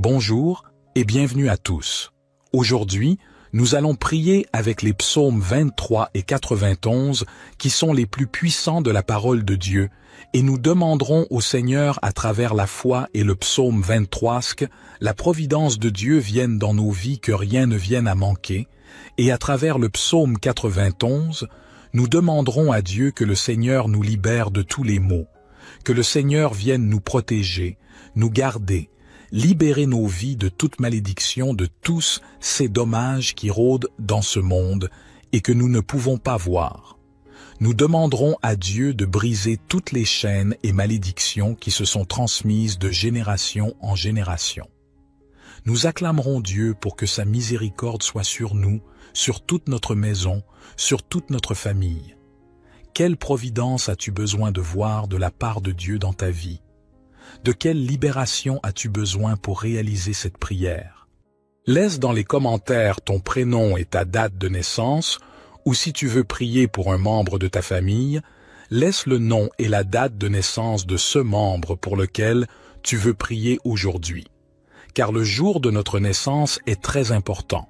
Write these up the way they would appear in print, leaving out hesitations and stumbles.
Bonjour et bienvenue à tous. Aujourd'hui, nous allons prier avec les psaumes 23 et 91 qui sont les plus puissants de la parole de Dieu et nous demanderons au Seigneur à travers la foi et le psaume 23 que la providence de Dieu vienne dans nos vies, que rien ne vienne à manquer, et à travers le psaume 91, nous demanderons à Dieu que le Seigneur nous libère de tous les maux, que le Seigneur vienne nous protéger, nous garder, libérer nos vies de toute malédiction, de tous ces dommages qui rôdent dans ce monde et que nous ne pouvons pas voir. Nous demanderons à Dieu de briser toutes les chaînes et malédictions qui se sont transmises de génération en génération. Nous acclamerons Dieu pour que sa miséricorde soit sur nous, sur toute notre maison, sur toute notre famille. Quelle providence as-tu besoin de voir de la part de Dieu dans ta vie? De quelle libération as-tu besoin pour réaliser cette prière? Laisse dans les commentaires ton prénom et ta date de naissance, ou si tu veux prier pour un membre de ta famille, laisse le nom et la date de naissance de ce membre pour lequel tu veux prier aujourd'hui. Car le jour de notre naissance est très important.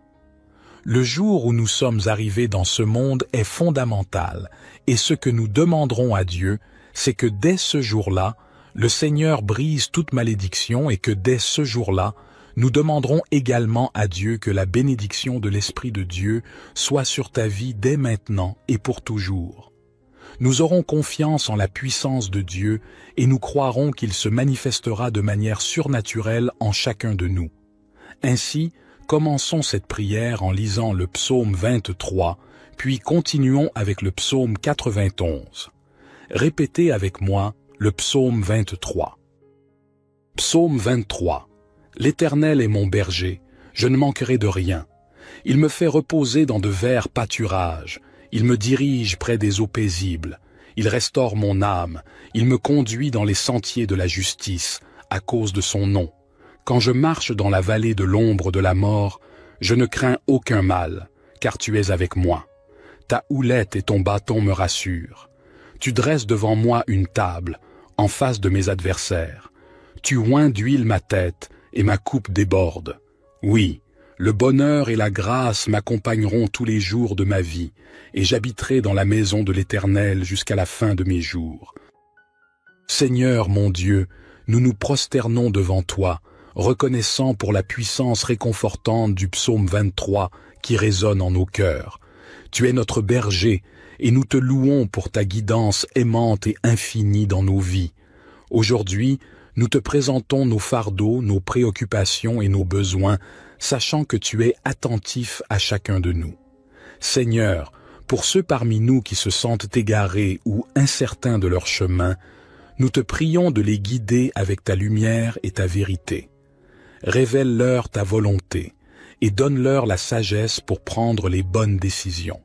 Le jour où nous sommes arrivés dans ce monde est fondamental, et ce que nous demanderons à Dieu, c'est que dès ce jour-là, le Seigneur brise toute malédiction et que dès ce jour-là, nous demanderons également à Dieu que la bénédiction de l'Esprit de Dieu soit sur ta vie dès maintenant et pour toujours. Nous aurons confiance en la puissance de Dieu et nous croirons qu'il se manifestera de manière surnaturelle en chacun de nous. Ainsi, commençons cette prière en lisant le psaume 23, puis continuons avec le psaume 91. Répétez avec moi le psaume 23. Psaume 23. L'Éternel est mon berger, je ne manquerai de rien. Il me fait reposer dans de verts pâturages, il me dirige près des eaux paisibles, il restaure mon âme, il me conduit dans les sentiers de la justice, à cause de son nom. Quand je marche dans la vallée de l'ombre de la mort, je ne crains aucun mal, car tu es avec moi. Ta houlette et ton bâton me rassurent. Tu dresses devant moi une table, en face de mes adversaires. Tu oins d'huile ma tête, et ma coupe déborde. Oui, le bonheur et la grâce m'accompagneront tous les jours de ma vie, et j'habiterai dans la maison de l'Éternel jusqu'à la fin de mes jours. Seigneur mon Dieu, nous nous prosternons devant toi, reconnaissant pour la puissance réconfortante du psaume 23 qui résonne en nos cœurs. Tu es notre berger, et nous te louons pour ta guidance aimante et infinie dans nos vies. Aujourd'hui, nous te présentons nos fardeaux, nos préoccupations et nos besoins, sachant que tu es attentif à chacun de nous. Seigneur, pour ceux parmi nous qui se sentent égarés ou incertains de leur chemin, nous te prions de les guider avec ta lumière et ta vérité. Révèle-leur ta volonté et donne-leur la sagesse pour prendre les bonnes décisions.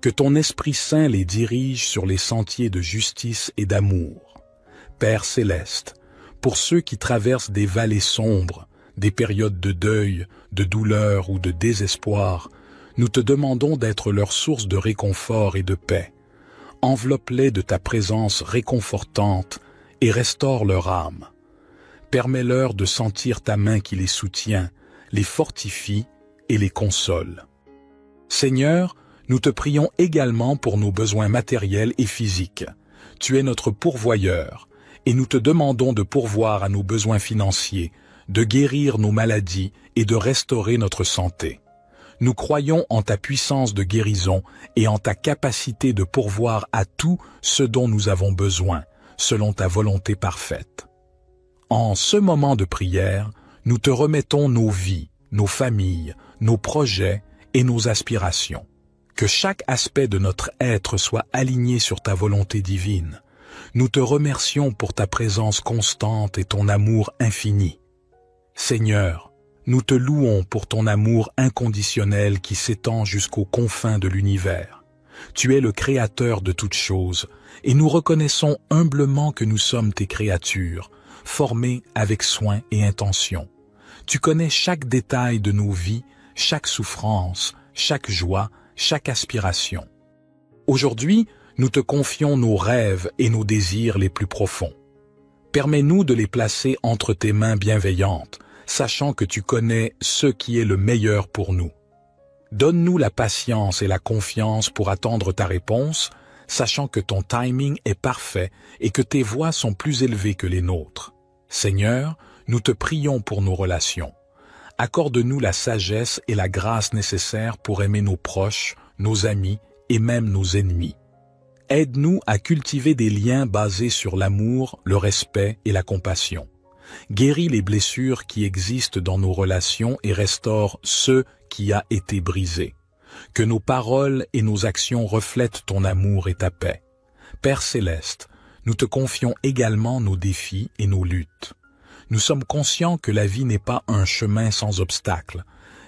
Que ton Esprit Saint les dirige sur les sentiers de justice et d'amour. Père céleste, pour ceux qui traversent des vallées sombres, des périodes de deuil, de douleur ou de désespoir, nous te demandons d'être leur source de réconfort et de paix. Enveloppe-les de ta présence réconfortante et restaure leur âme. Permets-leur de sentir ta main qui les soutient, les fortifie et les console. Seigneur, nous te prions également pour nos besoins matériels et physiques. Tu es notre pourvoyeur, et nous te demandons de pourvoir à nos besoins financiers, de guérir nos maladies et de restaurer notre santé. Nous croyons en ta puissance de guérison et en ta capacité de pourvoir à tout ce dont nous avons besoin, selon ta volonté parfaite. En ce moment de prière, nous te remettons nos vies, nos familles, nos projets et nos aspirations. Que chaque aspect de notre être soit aligné sur ta volonté divine. Nous te remercions pour ta présence constante et ton amour infini. Seigneur, nous te louons pour ton amour inconditionnel qui s'étend jusqu'aux confins de l'univers. Tu es le Créateur de toutes choses, et nous reconnaissons humblement que nous sommes tes créatures, formées avec soin et intention. Tu connais chaque détail de nos vies, chaque souffrance, chaque joie, chaque aspiration. Aujourd'hui, nous te confions nos rêves et nos désirs les plus profonds. Permets-nous de les placer entre tes mains bienveillantes, sachant que tu connais ce qui est le meilleur pour nous. Donne-nous la patience et la confiance pour attendre ta réponse, sachant que ton timing est parfait et que tes voies sont plus élevées que les nôtres. Seigneur, nous te prions pour nos relations. Accorde-nous la sagesse et la grâce nécessaires pour aimer nos proches, nos amis et même nos ennemis. Aide-nous à cultiver des liens basés sur l'amour, le respect et la compassion. Guéris les blessures qui existent dans nos relations et restaure ce qui a été brisé. Que nos paroles et nos actions reflètent ton amour et ta paix. Père céleste, nous te confions également nos défis et nos luttes. Nous sommes conscients que la vie n'est pas un chemin sans obstacles,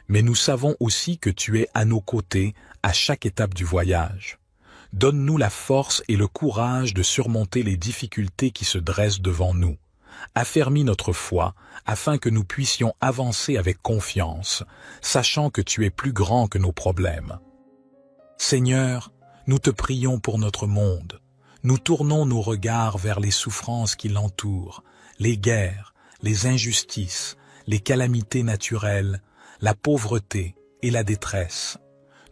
mais nous savons aussi que tu es à nos côtés à chaque étape du voyage. Donne-nous la force et le courage de surmonter les difficultés qui se dressent devant nous. Affermis notre foi afin que nous puissions avancer avec confiance, sachant que tu es plus grand que nos problèmes. Seigneur, nous te prions pour notre monde. Nous tournons nos regards vers les souffrances qui l'entourent, les guerres, les injustices, les calamités naturelles, la pauvreté et la détresse.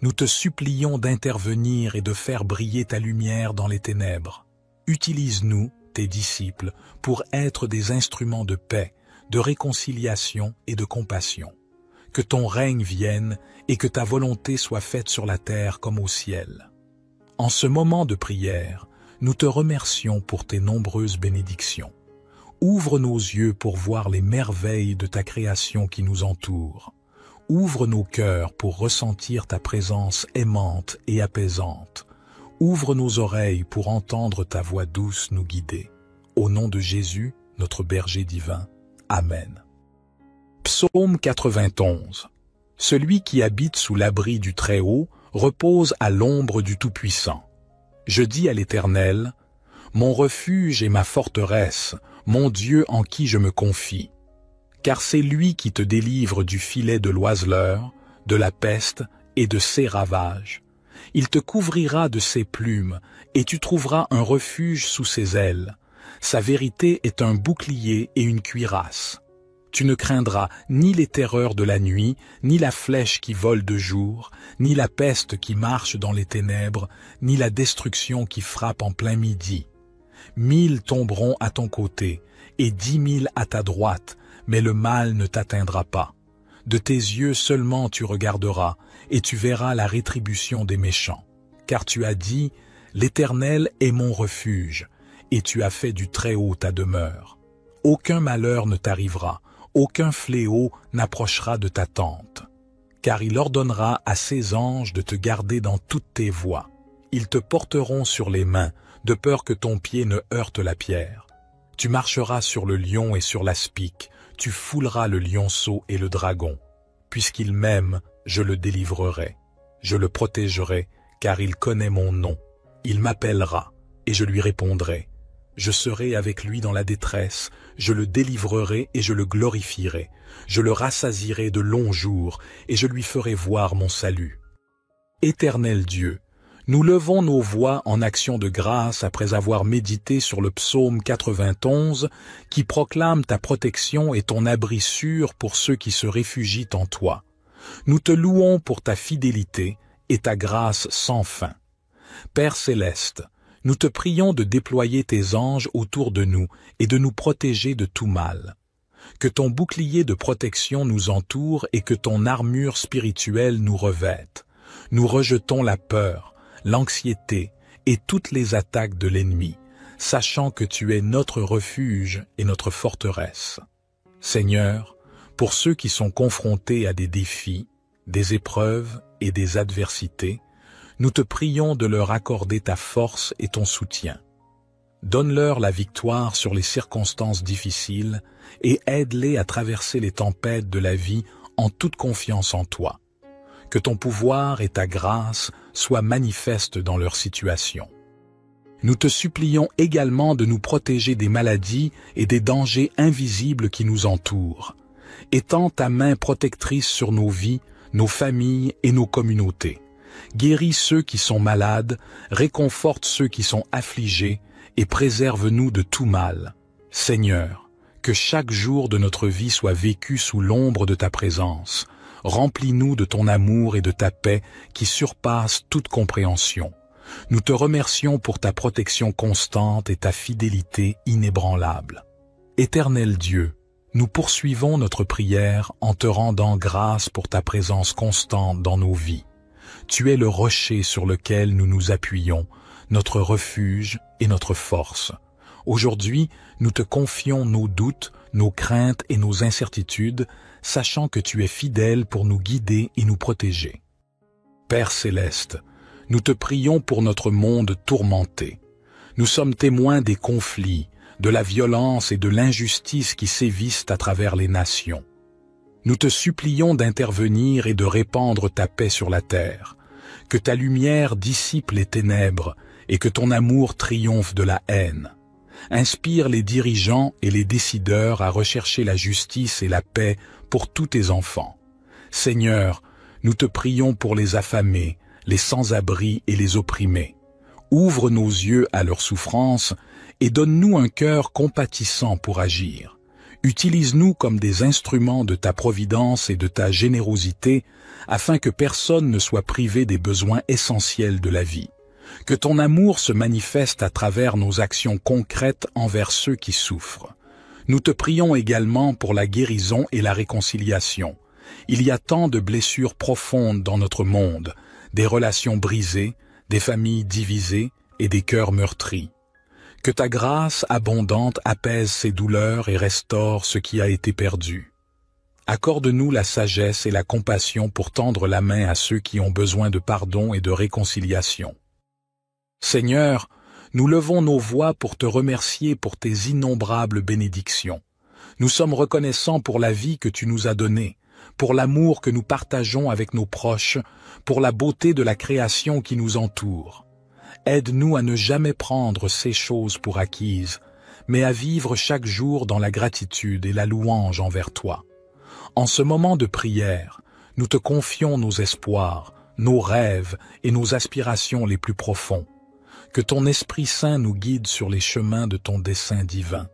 Nous te supplions d'intervenir et de faire briller ta lumière dans les ténèbres. Utilise-nous, tes disciples, pour être des instruments de paix, de réconciliation et de compassion. Que ton règne vienne et que ta volonté soit faite sur la terre comme au ciel. En ce moment de prière, nous te remercions pour tes nombreuses bénédictions. Ouvre nos yeux pour voir les merveilles de ta création qui nous entoure. Ouvre nos cœurs pour ressentir ta présence aimante et apaisante. Ouvre nos oreilles pour entendre ta voix douce nous guider. Au nom de Jésus, notre berger divin. Amen. Psaume 91. Celui qui habite sous l'abri du Très-Haut repose à l'ombre du Tout-Puissant. Je dis à l'Éternel, mon refuge et ma forteresse, mon Dieu en qui je me confie. Car c'est lui qui te délivre du filet de l'oiseleur, de la peste et de ses ravages. Il te couvrira de ses plumes, et tu trouveras un refuge sous ses ailes. Sa vérité est un bouclier et une cuirasse. Tu ne craindras ni les terreurs de la nuit, ni la flèche qui vole de jour, ni la peste qui marche dans les ténèbres, ni la destruction qui frappe en plein midi. 1000 tomberont à ton côté, et 10 000 à ta droite, mais le mal ne t'atteindra pas. De tes yeux seulement tu regarderas, et tu verras la rétribution des méchants. Car tu as dit, l'Éternel est mon refuge, et tu as fait du Très-Haut ta demeure. Aucun malheur ne t'arrivera, aucun fléau n'approchera de ta tente. Car il ordonnera à ses anges de te garder dans toutes tes voies. Ils te porteront sur les mains, de peur que ton pied ne heurte la pierre. Tu marcheras sur le lion et sur l'aspic, tu fouleras le lionceau et le dragon. Puisqu'il m'aime, je le délivrerai. Je le protégerai, car il connaît mon nom. Il m'appellera, et je lui répondrai. Je serai avec lui dans la détresse, je le délivrerai et je le glorifierai. Je le rassasierai de longs jours, et je lui ferai voir mon salut. Éternel Dieu, nous levons nos voix en action de grâce après avoir médité sur le psaume 91 qui proclame ta protection et ton abri sûr pour ceux qui se réfugient en toi. Nous te louons pour ta fidélité et ta grâce sans fin. Père céleste, nous te prions de déployer tes anges autour de nous et de nous protéger de tout mal. Que ton bouclier de protection nous entoure et que ton armure spirituelle nous revête. Nous rejetons la peur, l'anxiété et toutes les attaques de l'ennemi, sachant que tu es notre refuge et notre forteresse. Seigneur, pour ceux qui sont confrontés à des défis, des épreuves et des adversités, nous te prions de leur accorder ta force et ton soutien. Donne-leur la victoire sur les circonstances difficiles et aide-les à traverser les tempêtes de la vie en toute confiance en toi. Que ton pouvoir et ta grâce soient manifestes dans leur situation. Nous te supplions également de nous protéger des maladies et des dangers invisibles qui nous entourent. Étends ta main protectrice sur nos vies, nos familles et nos communautés. Guéris ceux qui sont malades, réconforte ceux qui sont affligés et préserve-nous de tout mal. Seigneur, Que chaque jour de notre vie soit vécu sous l'ombre de ta présence. Remplis-nous de ton amour et de ta paix qui surpassent toute compréhension. Nous te remercions pour ta protection constante et ta fidélité inébranlable. Éternel Dieu, nous poursuivons notre prière en te rendant grâce pour ta présence constante dans nos vies. Tu es le rocher sur lequel nous nous appuyons, notre refuge et notre force. Aujourd'hui, nous te confions nos doutes, nos craintes et nos incertitudes, sachant que tu es fidèle pour nous guider et nous protéger. Père céleste, nous te prions pour notre monde tourmenté. Nous sommes témoins des conflits, de la violence et de l'injustice qui sévissent à travers les nations. Nous te supplions d'intervenir et de répandre ta paix sur la terre, que ta lumière dissipe les ténèbres et que ton amour triomphe de la haine. Inspire les dirigeants et les décideurs à rechercher la justice et la paix pour tous tes enfants. Seigneur, nous te prions pour les affamés, les sans-abri et les opprimés. Ouvre nos yeux à leurs souffrances et donne-nous un cœur compatissant pour agir. Utilise-nous comme des instruments de ta providence et de ta générosité afin que personne ne soit privé des besoins essentiels de la vie. Que ton amour se manifeste à travers nos actions concrètes envers ceux qui souffrent. Nous te prions également pour la guérison et la réconciliation. Il y a tant de blessures profondes dans notre monde, des relations brisées, des familles divisées et des cœurs meurtris. Que ta grâce abondante apaise ces douleurs et restaure ce qui a été perdu. Accorde-nous la sagesse et la compassion pour tendre la main à ceux qui ont besoin de pardon et de réconciliation. Seigneur, nous levons nos voix pour te remercier pour tes innombrables bénédictions. Nous sommes reconnaissants pour la vie que tu nous as donnée, pour l'amour que nous partageons avec nos proches, pour la beauté de la création qui nous entoure. Aide-nous à ne jamais prendre ces choses pour acquises, mais à vivre chaque jour dans la gratitude et la louange envers toi. En ce moment de prière, nous te confions nos espoirs, nos rêves et nos aspirations les plus profonds. Que ton Esprit Saint nous guide sur les chemins de ton dessein divin.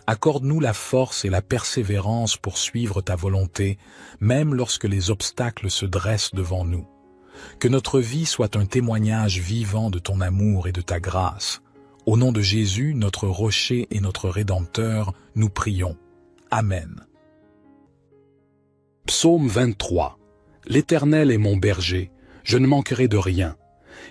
Accorde-nous la force et la persévérance pour suivre ta volonté, même lorsque les obstacles se dressent devant nous. Que notre vie soit un témoignage vivant de ton amour et de ta grâce. Au nom de Jésus, notre rocher et notre Rédempteur, nous prions. Amen. Psaume 23. L'Éternel est mon berger, je ne manquerai de rien.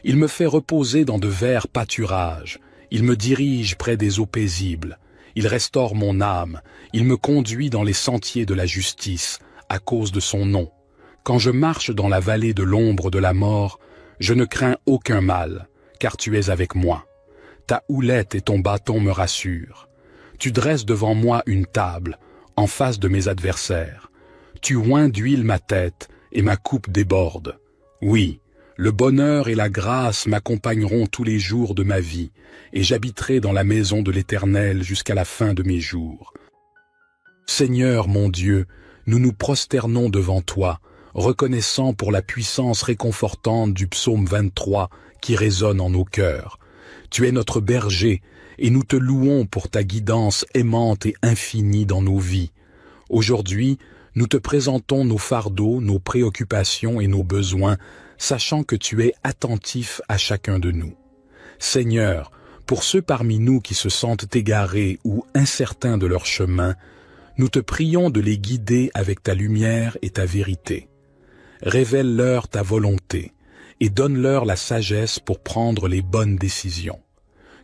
Il me fait reposer dans de verts pâturages. Il me dirige près des eaux paisibles. Il restaure mon âme. Il me conduit dans les sentiers de la justice, à cause de son nom. Quand je marche dans la vallée de l'ombre de la mort, je ne crains aucun mal, car tu es avec moi. Ta houlette et ton bâton me rassurent. Tu dresses devant moi une table, en face de mes adversaires. Tu oins d'huile ma tête, et ma coupe déborde. Oui, le bonheur et la grâce m'accompagneront tous les jours de ma vie, et j'habiterai dans la maison de l'Éternel jusqu'à la fin de mes jours. Seigneur mon Dieu, nous nous prosternons devant toi, reconnaissant pour la puissance réconfortante du psaume 23 qui résonne en nos cœurs. Tu es notre berger, et nous te louons pour ta guidance aimante et infinie dans nos vies. Aujourd'hui, nous te présentons nos fardeaux, nos préoccupations et nos besoins, sachant que tu es attentif à chacun de nous. Seigneur, pour ceux parmi nous qui se sentent égarés ou incertains de leur chemin, nous te prions de les guider avec ta lumière et ta vérité. Révèle-leur ta volonté et donne-leur la sagesse pour prendre les bonnes décisions.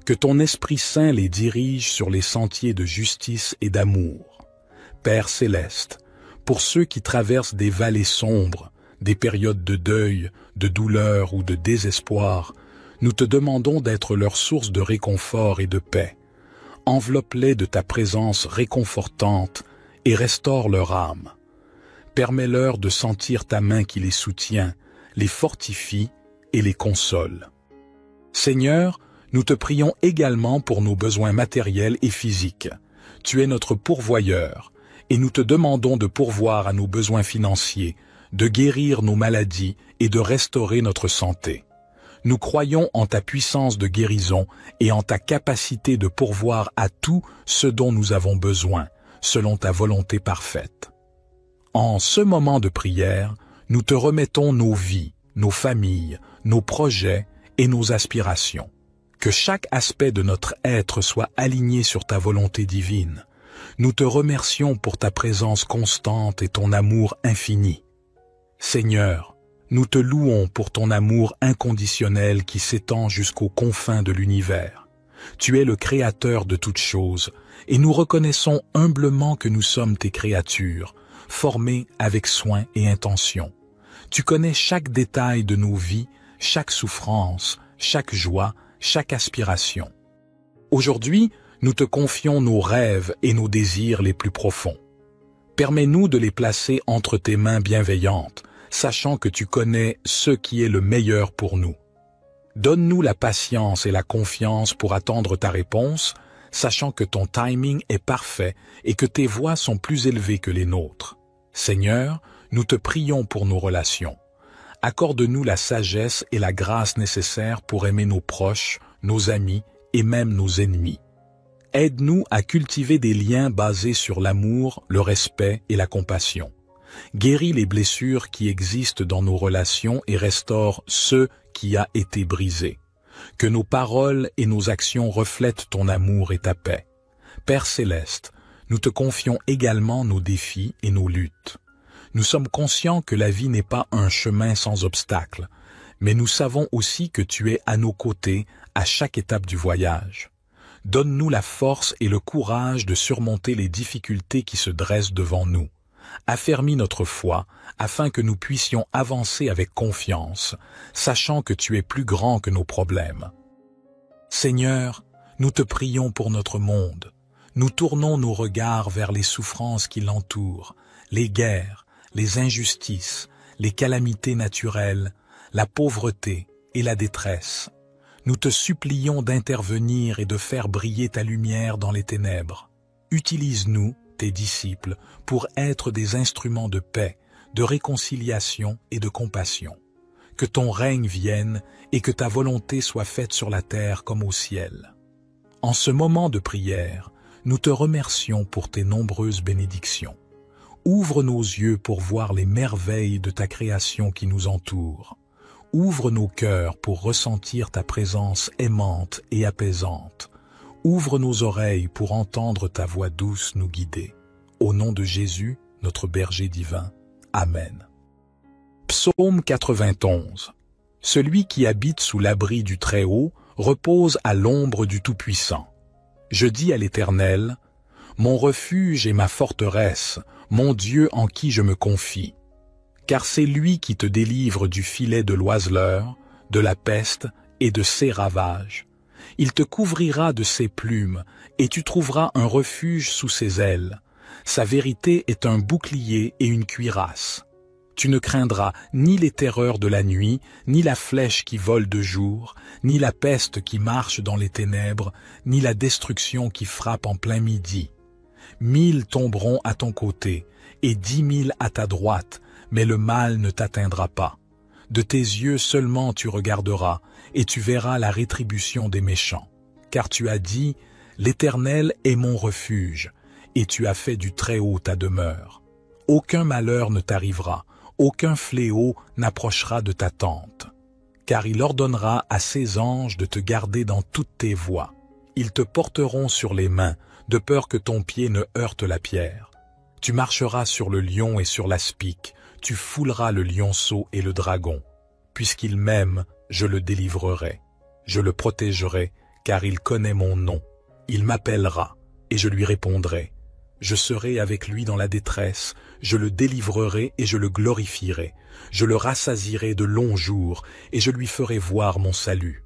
Que ton Esprit Saint les dirige sur les sentiers de justice et d'amour. Père céleste, pour ceux qui traversent des vallées sombres, des périodes de deuil, de douleur ou de désespoir, nous te demandons d'être leur source de réconfort et de paix. Enveloppe-les de ta présence réconfortante et restaure leur âme. Permets-leur de sentir ta main qui les soutient, les fortifie et les console. Seigneur, nous te prions également pour nos besoins matériels et physiques. Tu es notre pourvoyeur, et nous te demandons de pourvoir à nos besoins financiers, de guérir nos maladies et de restaurer notre santé. Nous croyons en ta puissance de guérison et en ta capacité de pourvoir à tout ce dont nous avons besoin, selon ta volonté parfaite. En ce moment de prière, nous te remettons nos vies, nos familles, nos projets et nos aspirations. Que chaque aspect de notre être soit aligné sur ta volonté divine. Nous te remercions pour ta présence constante et ton amour infini. Seigneur, nous te louons pour ton amour inconditionnel qui s'étend jusqu'aux confins de l'univers. Tu es le Créateur de toutes choses, et nous reconnaissons humblement que nous sommes tes créatures, formées avec soin et intention. Tu connais chaque détail de nos vies, chaque souffrance, chaque joie, chaque aspiration. Aujourd'hui, nous te confions nos rêves et nos désirs les plus profonds. Permets-nous de les placer entre tes mains bienveillantes, sachant que tu connais ce qui est le meilleur pour nous. Donne-nous la patience et la confiance pour attendre ta réponse, sachant que ton timing est parfait et que tes voies sont plus élevées que les nôtres. Seigneur, nous te prions pour nos relations. Accorde-nous la sagesse et la grâce nécessaires pour aimer nos proches, nos amis et même nos ennemis. Aide-nous à cultiver des liens basés sur l'amour, le respect et la compassion. Guéris les blessures qui existent dans nos relations et restaure ce qui a été brisé. Que nos paroles et nos actions reflètent ton amour et ta paix. Père céleste, nous te confions également nos défis et nos luttes. Nous sommes conscients que la vie n'est pas un chemin sans obstacles, mais nous savons aussi que tu es à nos côtés à chaque étape du voyage. Donne-nous la force et le courage de surmonter les difficultés qui se dressent devant nous. Affermis notre foi afin que nous puissions avancer avec confiance, sachant que tu es plus grand que nos problèmes. Seigneur, nous te prions pour notre monde. Nous tournons nos regards vers les souffrances qui l'entourent, les guerres, les injustices, les calamités naturelles, la pauvreté et la détresse. Nous te supplions d'intervenir et de faire briller ta lumière dans les ténèbres. Utilise-nous, tes disciples, pour être des instruments de paix, de réconciliation et de compassion. Que ton règne vienne et que ta volonté soit faite sur la terre comme au ciel. En ce moment de prière, nous te remercions pour tes nombreuses bénédictions. Ouvre nos yeux pour voir les merveilles de ta création qui nous entoure. Ouvre nos cœurs pour ressentir ta présence aimante et apaisante. Ouvre nos oreilles pour entendre ta voix douce nous guider. Au nom de Jésus, notre berger divin. Amen. Psaume 91. Celui qui habite sous l'abri du Très-Haut repose à l'ombre du Tout-Puissant. Je dis à l'Éternel, mon refuge et ma forteresse, mon Dieu en qui je me confie. Car c'est lui qui te délivre du filet de l'oiseleur, de la peste et de ses ravages. Il te couvrira de ses plumes, et tu trouveras un refuge sous ses ailes. Sa vérité est un bouclier et une cuirasse. Tu ne craindras ni les terreurs de la nuit, ni la flèche qui vole de jour, ni la peste qui marche dans les ténèbres, ni la destruction qui frappe en plein midi. 1000 tomberont à ton côté, et 10 000 à ta droite, mais le mal ne t'atteindra pas. De tes yeux seulement tu regarderas, et tu verras la rétribution des méchants. Car tu as dit, l'Éternel est mon refuge, et tu as fait du Très-Haut ta demeure. Aucun malheur ne t'arrivera, aucun fléau n'approchera de ta tente. Car il ordonnera à ses anges de te garder dans toutes tes voies. Ils te porteront sur les mains, de peur que ton pied ne heurte la pierre. Tu marcheras sur le lion et sur l'aspic, tu fouleras le lionceau et le dragon. Puisqu'il m'aime, je le délivrerai. Je le protégerai, car il connaît mon nom. Il m'appellera, et je lui répondrai. Je serai avec lui dans la détresse, je le délivrerai et je le glorifierai. Je le rassasierai de longs jours, et je lui ferai voir mon salut.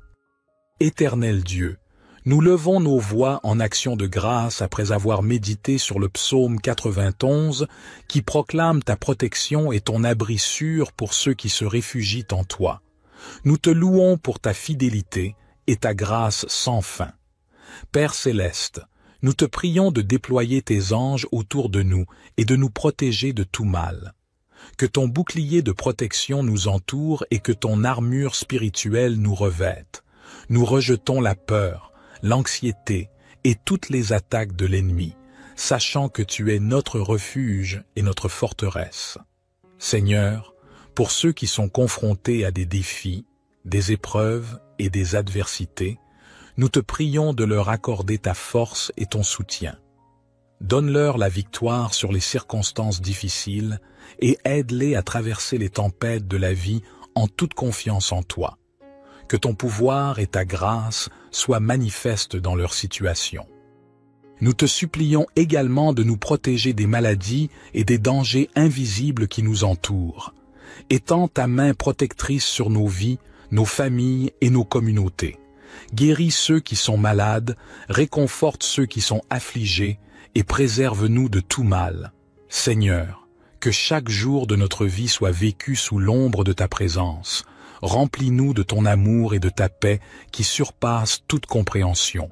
Éternel Dieu, nous levons nos voix en action de grâce après avoir médité sur le psaume 91 qui proclame ta protection et ton abri sûr pour ceux qui se réfugient en toi. Nous te louons pour ta fidélité et ta grâce sans fin. Père céleste, nous te prions de déployer tes anges autour de nous et de nous protéger de tout mal. Que ton bouclier de protection nous entoure et que ton armure spirituelle nous revête. Nous rejetons la peur, l'anxiété et toutes les attaques de l'ennemi, sachant que tu es notre refuge et notre forteresse. Seigneur, pour ceux qui sont confrontés à des défis, des épreuves et des adversités, nous te prions de leur accorder ta force et ton soutien. Donne-leur la victoire sur les circonstances difficiles et aide-les à traverser les tempêtes de la vie en toute confiance en toi. Que ton pouvoir et ta grâce soient manifestes dans leur situation. Nous te supplions également de nous protéger des maladies et des dangers invisibles qui nous entourent. Étends ta main protectrice sur nos vies, nos familles et nos communautés. Guéris ceux qui sont malades, réconforte ceux qui sont affligés et préserve-nous de tout mal. Seigneur, que chaque jour de notre vie soit vécu sous l'ombre de ta présence. Remplis-nous de ton amour et de ta paix qui surpassent toute compréhension.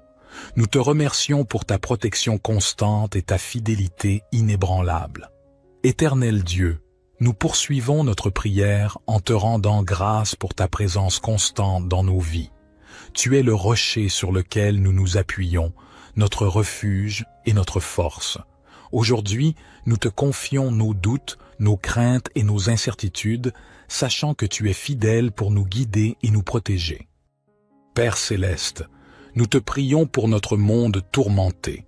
Nous te remercions pour ta protection constante et ta fidélité inébranlable. Éternel Dieu, nous poursuivons notre prière en te rendant grâce pour ta présence constante dans nos vies. Tu es le rocher sur lequel nous nous appuyons, notre refuge et notre force. Aujourd'hui, nous te confions nos doutes, nos craintes et nos incertitudes, sachant que tu es fidèle pour nous guider et nous protéger. Père céleste, nous te prions pour notre monde tourmenté.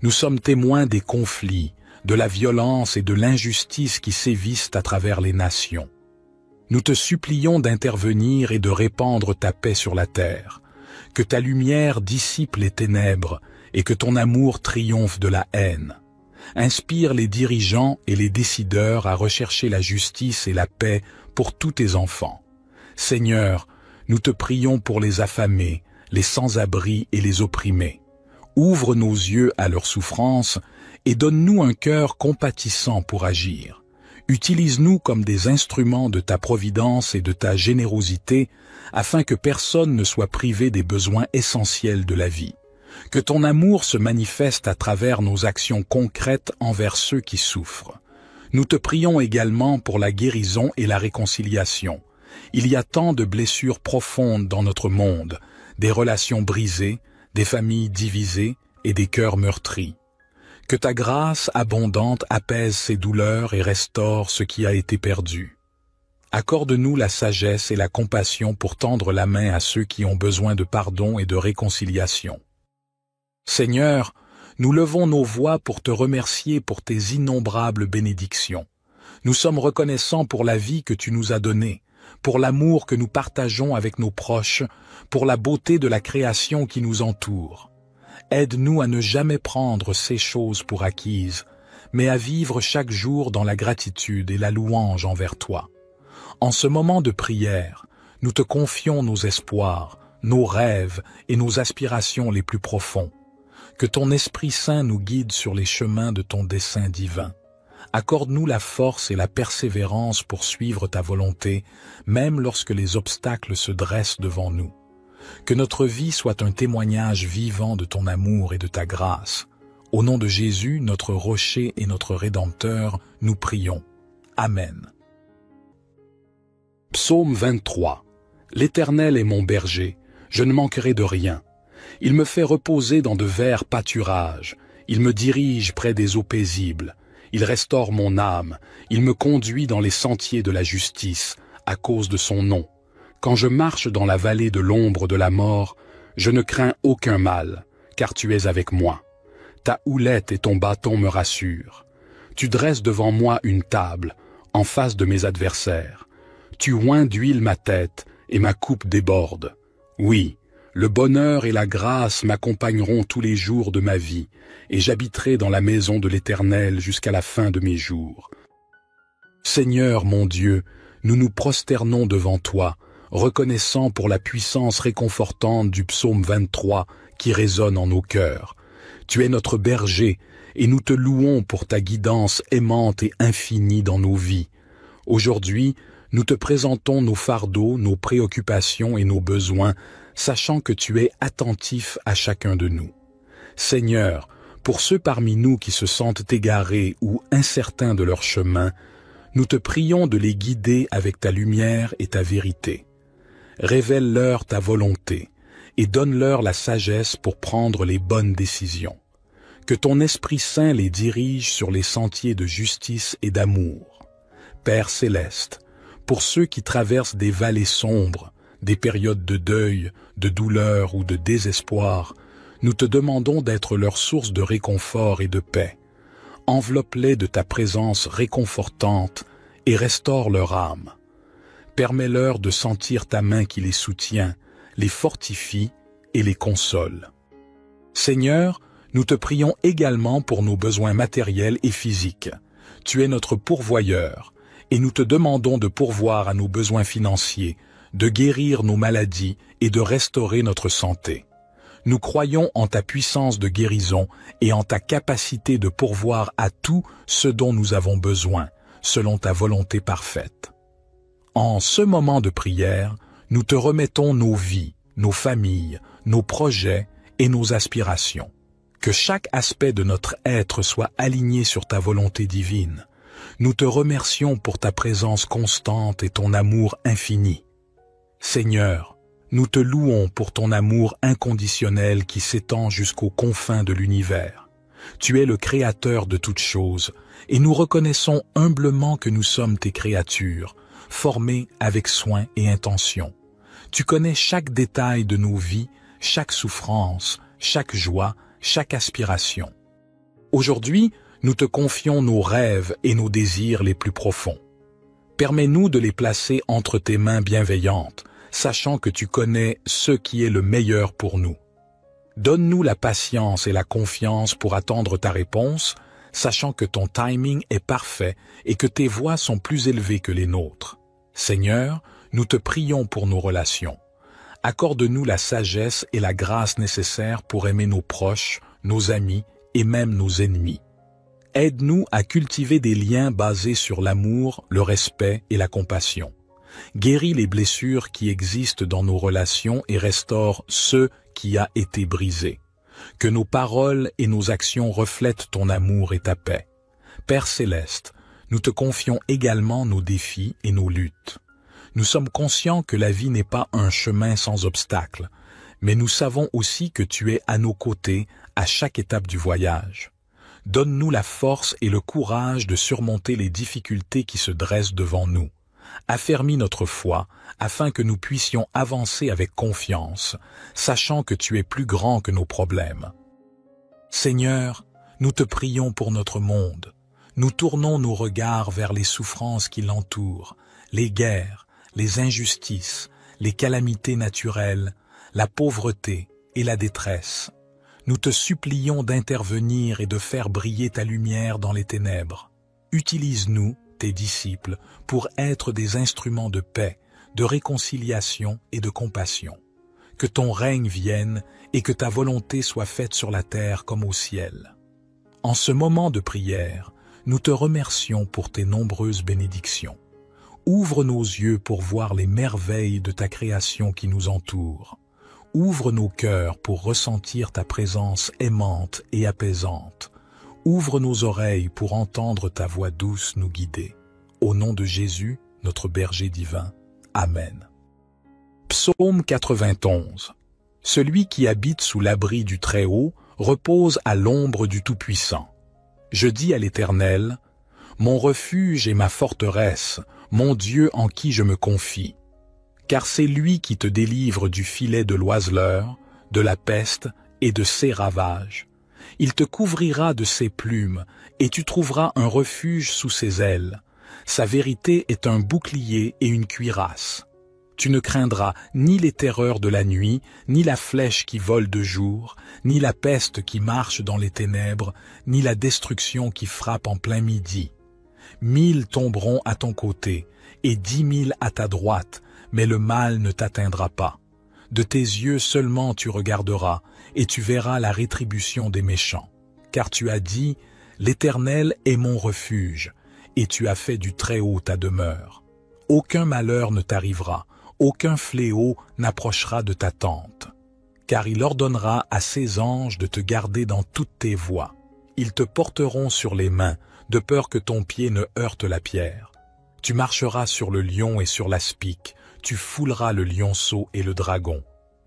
Nous sommes témoins des conflits, de la violence et de l'injustice qui sévissent à travers les nations. Nous te supplions d'intervenir et de répandre ta paix sur la terre, que ta lumière dissipe les ténèbres et que ton amour triomphe de la haine. Inspire les dirigeants et les décideurs à rechercher la justice et la paix pour tous tes enfants. Seigneur, nous te prions pour les affamés, les sans-abri et les opprimés. Ouvre nos yeux à leurs souffrances et donne-nous un cœur compatissant pour agir. Utilise-nous comme des instruments de ta providence et de ta générosité afin que personne ne soit privé des besoins essentiels de la vie. Que ton amour se manifeste à travers nos actions concrètes envers ceux qui souffrent. Nous te prions également pour la guérison et la réconciliation. Il y a tant de blessures profondes dans notre monde, des relations brisées, des familles divisées et des cœurs meurtris. Que ta grâce abondante apaise ces douleurs et restaure ce qui a été perdu. Accorde-nous la sagesse et la compassion pour tendre la main à ceux qui ont besoin de pardon et de réconciliation. Seigneur, nous levons nos voix pour te remercier pour tes innombrables bénédictions. Nous sommes reconnaissants pour la vie que tu nous as donnée, pour l'amour que nous partageons avec nos proches, pour la beauté de la création qui nous entoure. Aide-nous à ne jamais prendre ces choses pour acquises, mais à vivre chaque jour dans la gratitude et la louange envers toi. En ce moment de prière, nous te confions nos espoirs, nos rêves et nos aspirations les plus profonds. Que ton Esprit Saint nous guide sur les chemins de ton dessein divin. Accorde-nous la force et la persévérance pour suivre ta volonté, même lorsque les obstacles se dressent devant nous. Que notre vie soit un témoignage vivant de ton amour et de ta grâce. Au nom de Jésus, notre rocher et notre Rédempteur, nous prions. Amen. Psaume 23. L'Éternel est mon berger, je ne manquerai de rien. Il me fait reposer dans de verts pâturages. Il me dirige près des eaux paisibles. Il restaure mon âme. Il me conduit dans les sentiers de la justice, à cause de son nom. Quand je marche dans la vallée de l'ombre de la mort, je ne crains aucun mal, car tu es avec moi. Ta houlette et ton bâton me rassurent. Tu dresses devant moi une table, en face de mes adversaires. Tu oins d'huile ma tête, et ma coupe déborde. Oui, le bonheur et la grâce m'accompagneront tous les jours de ma vie, et j'habiterai dans la maison de l'Éternel jusqu'à la fin de mes jours. Seigneur mon Dieu, nous nous prosternons devant toi, reconnaissant pour la puissance réconfortante du psaume 23 qui résonne en nos cœurs. Tu es notre berger, et nous te louons pour ta guidance aimante et infinie dans nos vies. Aujourd'hui, nous te présentons nos fardeaux, nos préoccupations et nos besoins, sachant que tu es attentif à chacun de nous. Seigneur, pour ceux parmi nous qui se sentent égarés ou incertains de leur chemin, nous te prions de les guider avec ta lumière et ta vérité. Révèle-leur ta volonté et donne-leur la sagesse pour prendre les bonnes décisions. Que ton Esprit Saint les dirige sur les sentiers de justice et d'amour. Père céleste, pour ceux qui traversent des vallées sombres, des périodes de deuil, de douleur ou de désespoir, nous te demandons d'être leur source de réconfort et de paix. Enveloppe-les de ta présence réconfortante et restaure leur âme. Permets-leur de sentir ta main qui les soutient, les fortifie et les console. Seigneur, nous te prions également pour nos besoins matériels et physiques. Tu es notre pourvoyeur, et nous te demandons de pourvoir à nos besoins financiers, de guérir nos maladies et de restaurer notre santé. Nous croyons en ta puissance de guérison et en ta capacité de pourvoir à tout ce dont nous avons besoin, selon ta volonté parfaite. En ce moment de prière, nous te remettons nos vies, nos familles, nos projets et nos aspirations. Que chaque aspect de notre être soit aligné sur ta volonté divine. Nous te remercions pour ta présence constante et ton amour infini. Seigneur, nous te louons pour ton amour inconditionnel qui s'étend jusqu'aux confins de l'univers. Tu es le Créateur de toutes choses, et nous reconnaissons humblement que nous sommes tes créatures, formées avec soin et intention. Tu connais chaque détail de nos vies, chaque souffrance, chaque joie, chaque aspiration. Aujourd'hui, nous te confions nos rêves et nos désirs les plus profonds. Permets-nous de les placer entre tes mains bienveillantes, sachant que tu connais ce qui est le meilleur pour nous. Donne-nous la patience et la confiance pour attendre ta réponse, sachant que ton timing est parfait et que tes voies sont plus élevées que les nôtres. Seigneur, nous te prions pour nos relations. Accorde-nous la sagesse et la grâce nécessaires pour aimer nos proches, nos amis et même nos ennemis. Aide-nous à cultiver des liens basés sur l'amour, le respect et la compassion. Guéris les blessures qui existent dans nos relations et restaure ce qui a été brisé. Que nos paroles et nos actions reflètent ton amour et ta paix. Père céleste, nous te confions également nos défis et nos luttes. Nous sommes conscients que la vie n'est pas un chemin sans obstacles, mais nous savons aussi que tu es à nos côtés à chaque étape du voyage. Donne-nous la force et le courage de surmonter les difficultés qui se dressent devant nous. Affermis notre foi afin que nous puissions avancer avec confiance, sachant que tu es plus grand que nos problèmes. Seigneur, nous te prions pour notre monde. Nous tournons nos regards vers les souffrances qui l'entourent, les guerres, les injustices, les calamités naturelles, la pauvreté et la détresse. Nous te supplions d'intervenir et de faire briller ta lumière dans les ténèbres. Utilise-nous, tes disciples, pour être des instruments de paix, de réconciliation et de compassion. Que ton règne vienne et que ta volonté soit faite sur la terre comme au ciel. En ce moment de prière, nous te remercions pour tes nombreuses bénédictions. Ouvre nos yeux pour voir les merveilles de ta création qui nous entoure. Ouvre nos cœurs pour ressentir ta présence aimante et apaisante. Ouvre nos oreilles pour entendre ta voix douce nous guider. Au nom de Jésus, notre berger divin. Amen. Psaume 91. Celui qui habite sous l'abri du Très-Haut repose à l'ombre du Tout-Puissant. Je dis à l'Éternel, mon refuge et ma forteresse, mon Dieu en qui je me confie. Car c'est lui qui te délivre du filet de l'oiseleur, de la peste et de ses ravages. Il te couvrira de ses plumes, et tu trouveras un refuge sous ses ailes. Sa vérité est un bouclier et une cuirasse. Tu ne craindras ni les terreurs de la nuit, ni la flèche qui vole de jour, ni la peste qui marche dans les ténèbres, ni la destruction qui frappe en plein midi. 1000 tomberont à ton côté, et 10 000 à ta droite, mais le mal ne t'atteindra pas. De tes yeux seulement tu regarderas, et tu verras la rétribution des méchants. Car tu as dit, l'Éternel est mon refuge, et tu as fait du Très-Haut ta demeure. Aucun malheur ne t'arrivera, aucun fléau n'approchera de ta tente. Car il ordonnera à ses anges de te garder dans toutes tes voies. Ils te porteront sur les mains, de peur que ton pied ne heurte la pierre. Tu marcheras sur le lion et sur l'aspic, tu fouleras le lionceau et le dragon.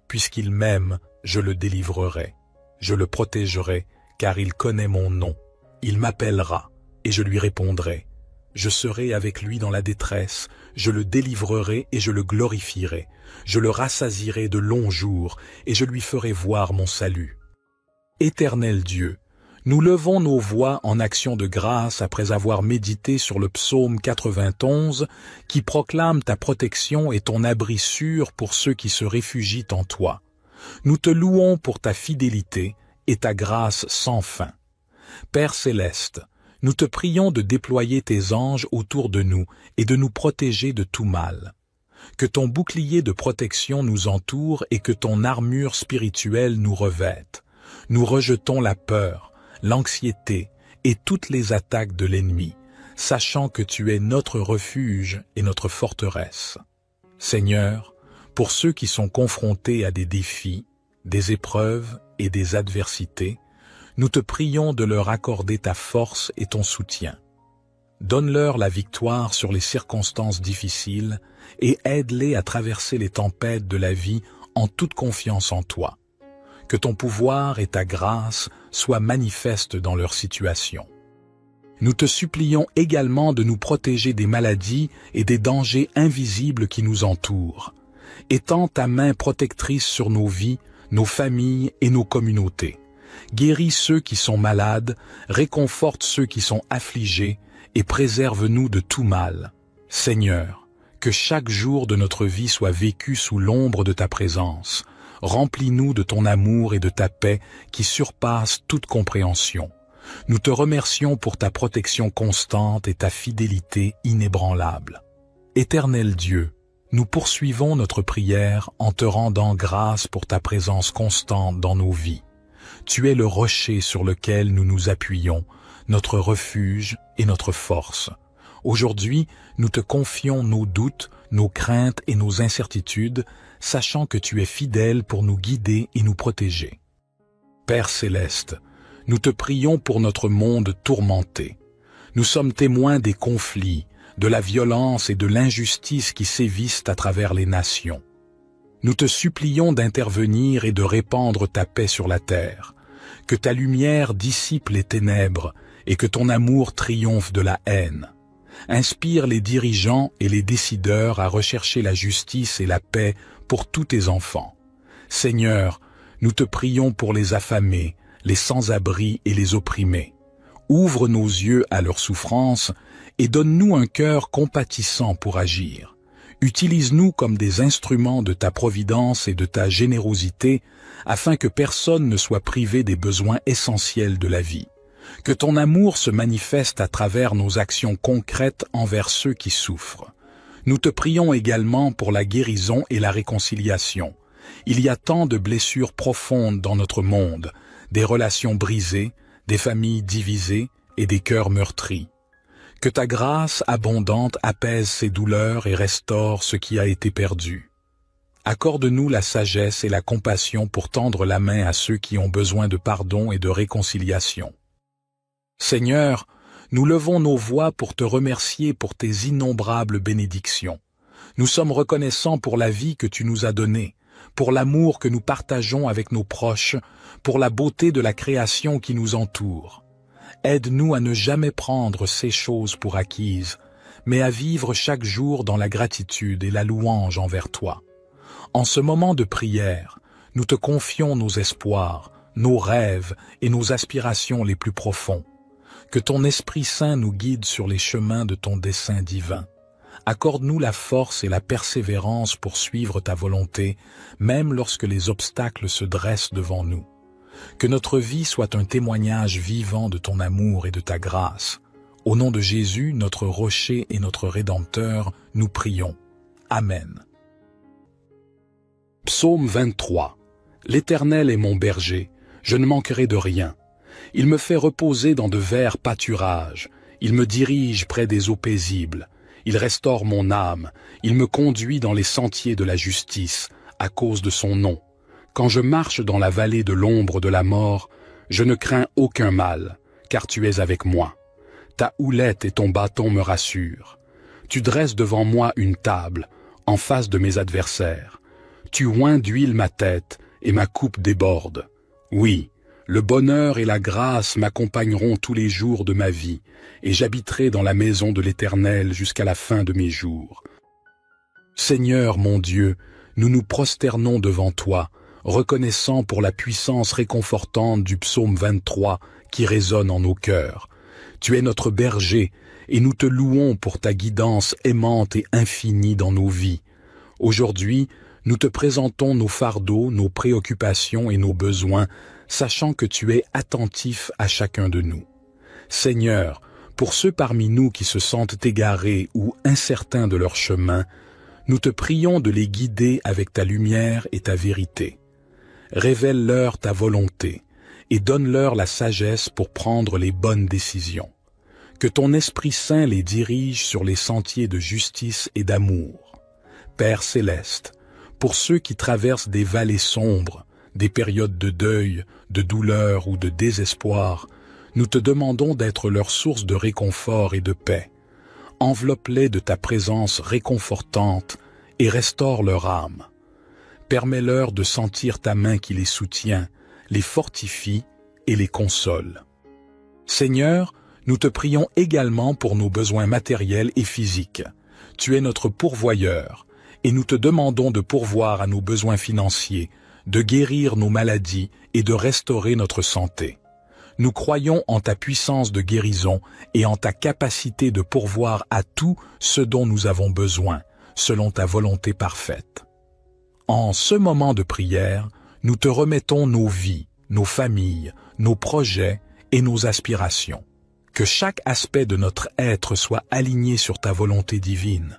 Puisqu'il m'aime, je le délivrerai. Je le protégerai, car il connaît mon nom. Il m'appellera, et je lui répondrai. Je serai avec lui dans la détresse, je le délivrerai et je le glorifierai. Je le rassasierai de longs jours, et je lui ferai voir mon salut. Éternel Dieu, nous levons nos voix en action de grâce après avoir médité sur le psaume 91 qui proclame ta protection et ton abri sûr pour ceux qui se réfugient en toi. Nous te louons pour ta fidélité et ta grâce sans fin. Père céleste, nous te prions de déployer tes anges autour de nous et de nous protéger de tout mal. Que ton bouclier de protection nous entoure et que ton armure spirituelle nous revête. Nous rejetons la peur, l'anxiété et toutes les attaques de l'ennemi, sachant que tu es notre refuge et notre forteresse. Seigneur, pour ceux qui sont confrontés à des défis, des épreuves et des adversités, nous te prions de leur accorder ta force et ton soutien. Donne-leur la victoire sur les circonstances difficiles et aide-les à traverser les tempêtes de la vie en toute confiance en toi. Que ton pouvoir et ta grâce soient manifestes dans leur situation. Nous te supplions également de nous protéger des maladies et des dangers invisibles qui nous entourent. Étends ta main protectrice sur nos vies, nos familles et nos communautés. Guéris ceux qui sont malades, réconforte ceux qui sont affligés et préserve-nous de tout mal. Seigneur, que chaque jour de notre vie soit vécu sous l'ombre de ta présence. Remplis-nous de ton amour et de ta paix qui surpassent toute compréhension. Nous te remercions pour ta protection constante et ta fidélité inébranlable. Éternel Dieu, nous poursuivons notre prière en te rendant grâce pour ta présence constante dans nos vies. Tu es le rocher sur lequel nous nous appuyons, notre refuge et notre force. Aujourd'hui, nous te confions nos doutes, nos craintes et nos incertitudes, sachant que tu es fidèle pour nous guider et nous protéger. Père céleste, nous te prions pour notre monde tourmenté. Nous sommes témoins des conflits, de la violence et de l'injustice qui sévissent à travers les nations. Nous te supplions d'intervenir et de répandre ta paix sur la terre, que ta lumière dissipe les ténèbres et que ton amour triomphe de la haine. Inspire les dirigeants et les décideurs à rechercher la justice et la paix pour tous tes enfants. Seigneur, nous te prions pour les affamés, les sans-abri et les opprimés. Ouvre nos yeux à leurs souffrances et donne-nous un cœur compatissant pour agir. Utilise-nous comme des instruments de ta providence et de ta générosité afin que personne ne soit privé des besoins essentiels de la vie. Que ton amour se manifeste à travers nos actions concrètes envers ceux qui souffrent. Nous te prions également pour la guérison et la réconciliation. Il y a tant de blessures profondes dans notre monde, des relations brisées, des familles divisées et des cœurs meurtris. Que ta grâce abondante apaise ces douleurs et restaure ce qui a été perdu. Accorde-nous la sagesse et la compassion pour tendre la main à ceux qui ont besoin de pardon et de réconciliation. Seigneur, nous levons nos voix pour te remercier pour tes innombrables bénédictions. Nous sommes reconnaissants pour la vie que tu nous as donnée, pour l'amour que nous partageons avec nos proches, pour la beauté de la création qui nous entoure. Aide-nous à ne jamais prendre ces choses pour acquises, mais à vivre chaque jour dans la gratitude et la louange envers toi. En ce moment de prière, nous te confions nos espoirs, nos rêves et nos aspirations les plus profonds. Que ton Esprit Saint nous guide sur les chemins de ton dessein divin. Accorde-nous la force et la persévérance pour suivre ta volonté, même lorsque les obstacles se dressent devant nous. Que notre vie soit un témoignage vivant de ton amour et de ta grâce. Au nom de Jésus, notre rocher et notre Rédempteur, nous prions. Amen. Psaume 23. L'Éternel est mon berger, je ne manquerai de rien. Il me fait reposer dans de verts pâturages. Il me dirige près des eaux paisibles. Il restaure mon âme. Il me conduit dans les sentiers de la justice, à cause de son nom. Quand je marche dans la vallée de l'ombre de la mort, je ne crains aucun mal, car tu es avec moi. Ta houlette et ton bâton me rassurent. Tu dresses devant moi une table, en face de mes adversaires. Tu oins d'huile ma tête, et ma coupe déborde. Oui, Le bonheur et la grâce m'accompagneront tous les jours de ma vie, et j'habiterai dans la maison de l'Éternel jusqu'à la fin de mes jours. Seigneur mon Dieu, nous nous prosternons devant toi, reconnaissant pour la puissance réconfortante du psaume 23 qui résonne en nos cœurs. Tu es notre berger, et nous te louons pour ta guidance aimante et infinie dans nos vies. Aujourd'hui, nous te présentons nos fardeaux, nos préoccupations et nos besoins, sachant que tu es attentif à chacun de nous. Seigneur, pour ceux parmi nous qui se sentent égarés ou incertains de leur chemin, nous te prions de les guider avec ta lumière et ta vérité. Révèle-leur ta volonté et donne-leur la sagesse pour prendre les bonnes décisions. Que ton Esprit Saint les dirige sur les sentiers de justice et d'amour. Père céleste, pour ceux qui traversent des vallées sombres, des périodes de deuil, de douleur ou de désespoir, nous te demandons d'être leur source de réconfort et de paix. Enveloppe-les de ta présence réconfortante et restaure leur âme. Permets-leur de sentir ta main qui les soutient, les fortifie et les console. Seigneur, nous te prions également pour nos besoins matériels et physiques. Tu es notre pourvoyeur, et nous te demandons de pourvoir à nos besoins financiers, de guérir nos maladies et de restaurer notre santé. Nous croyons en ta puissance de guérison et en ta capacité de pourvoir à tout ce dont nous avons besoin, selon ta volonté parfaite. En ce moment de prière, nous te remettons nos vies, nos familles, nos projets et nos aspirations. Que chaque aspect de notre être soit aligné sur ta volonté divine.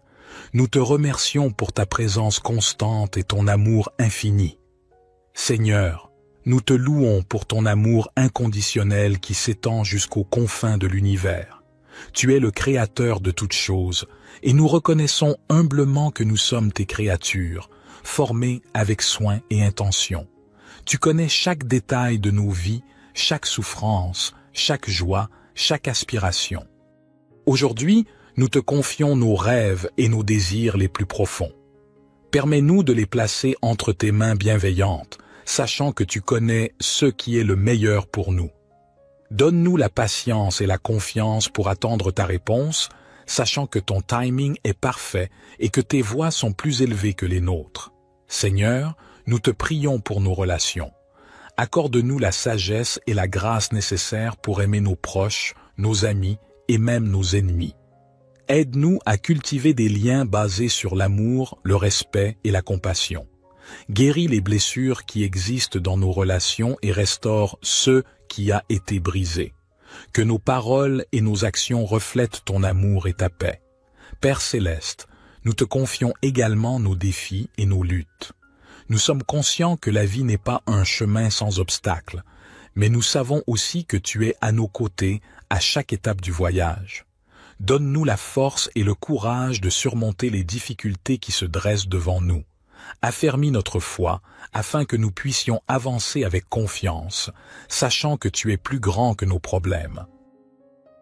Nous te remercions pour ta présence constante et ton amour infini. Seigneur, nous te louons pour ton amour inconditionnel qui s'étend jusqu'aux confins de l'univers. Tu es le Créateur de toutes choses, et nous reconnaissons humblement que nous sommes tes créatures, formées avec soin et intention. Tu connais chaque détail de nos vies, chaque souffrance, chaque joie, chaque aspiration. Aujourd'hui, nous te confions nos rêves et nos désirs les plus profonds. Permets-nous de les placer entre tes mains bienveillantes, sachant que tu connais ce qui est le meilleur pour nous. Donne-nous la patience et la confiance pour attendre ta réponse, sachant que ton timing est parfait et que tes voies sont plus élevées que les nôtres. Seigneur, nous te prions pour nos relations. Accorde-nous la sagesse et la grâce nécessaires pour aimer nos proches, nos amis et même nos ennemis. Aide-nous à cultiver des liens basés sur l'amour, le respect et la compassion. Guéris les blessures qui existent dans nos relations et restaure ce qui a été brisé. Que nos paroles et nos actions reflètent ton amour et ta paix. Père céleste, nous te confions également nos défis et nos luttes. Nous sommes conscients que la vie n'est pas un chemin sans obstacles, mais nous savons aussi que tu es à nos côtés à chaque étape du voyage. Donne-nous la force et le courage de surmonter les difficultés qui se dressent devant nous. Affermis notre foi afin que nous puissions avancer avec confiance, sachant que tu es plus grand que nos problèmes.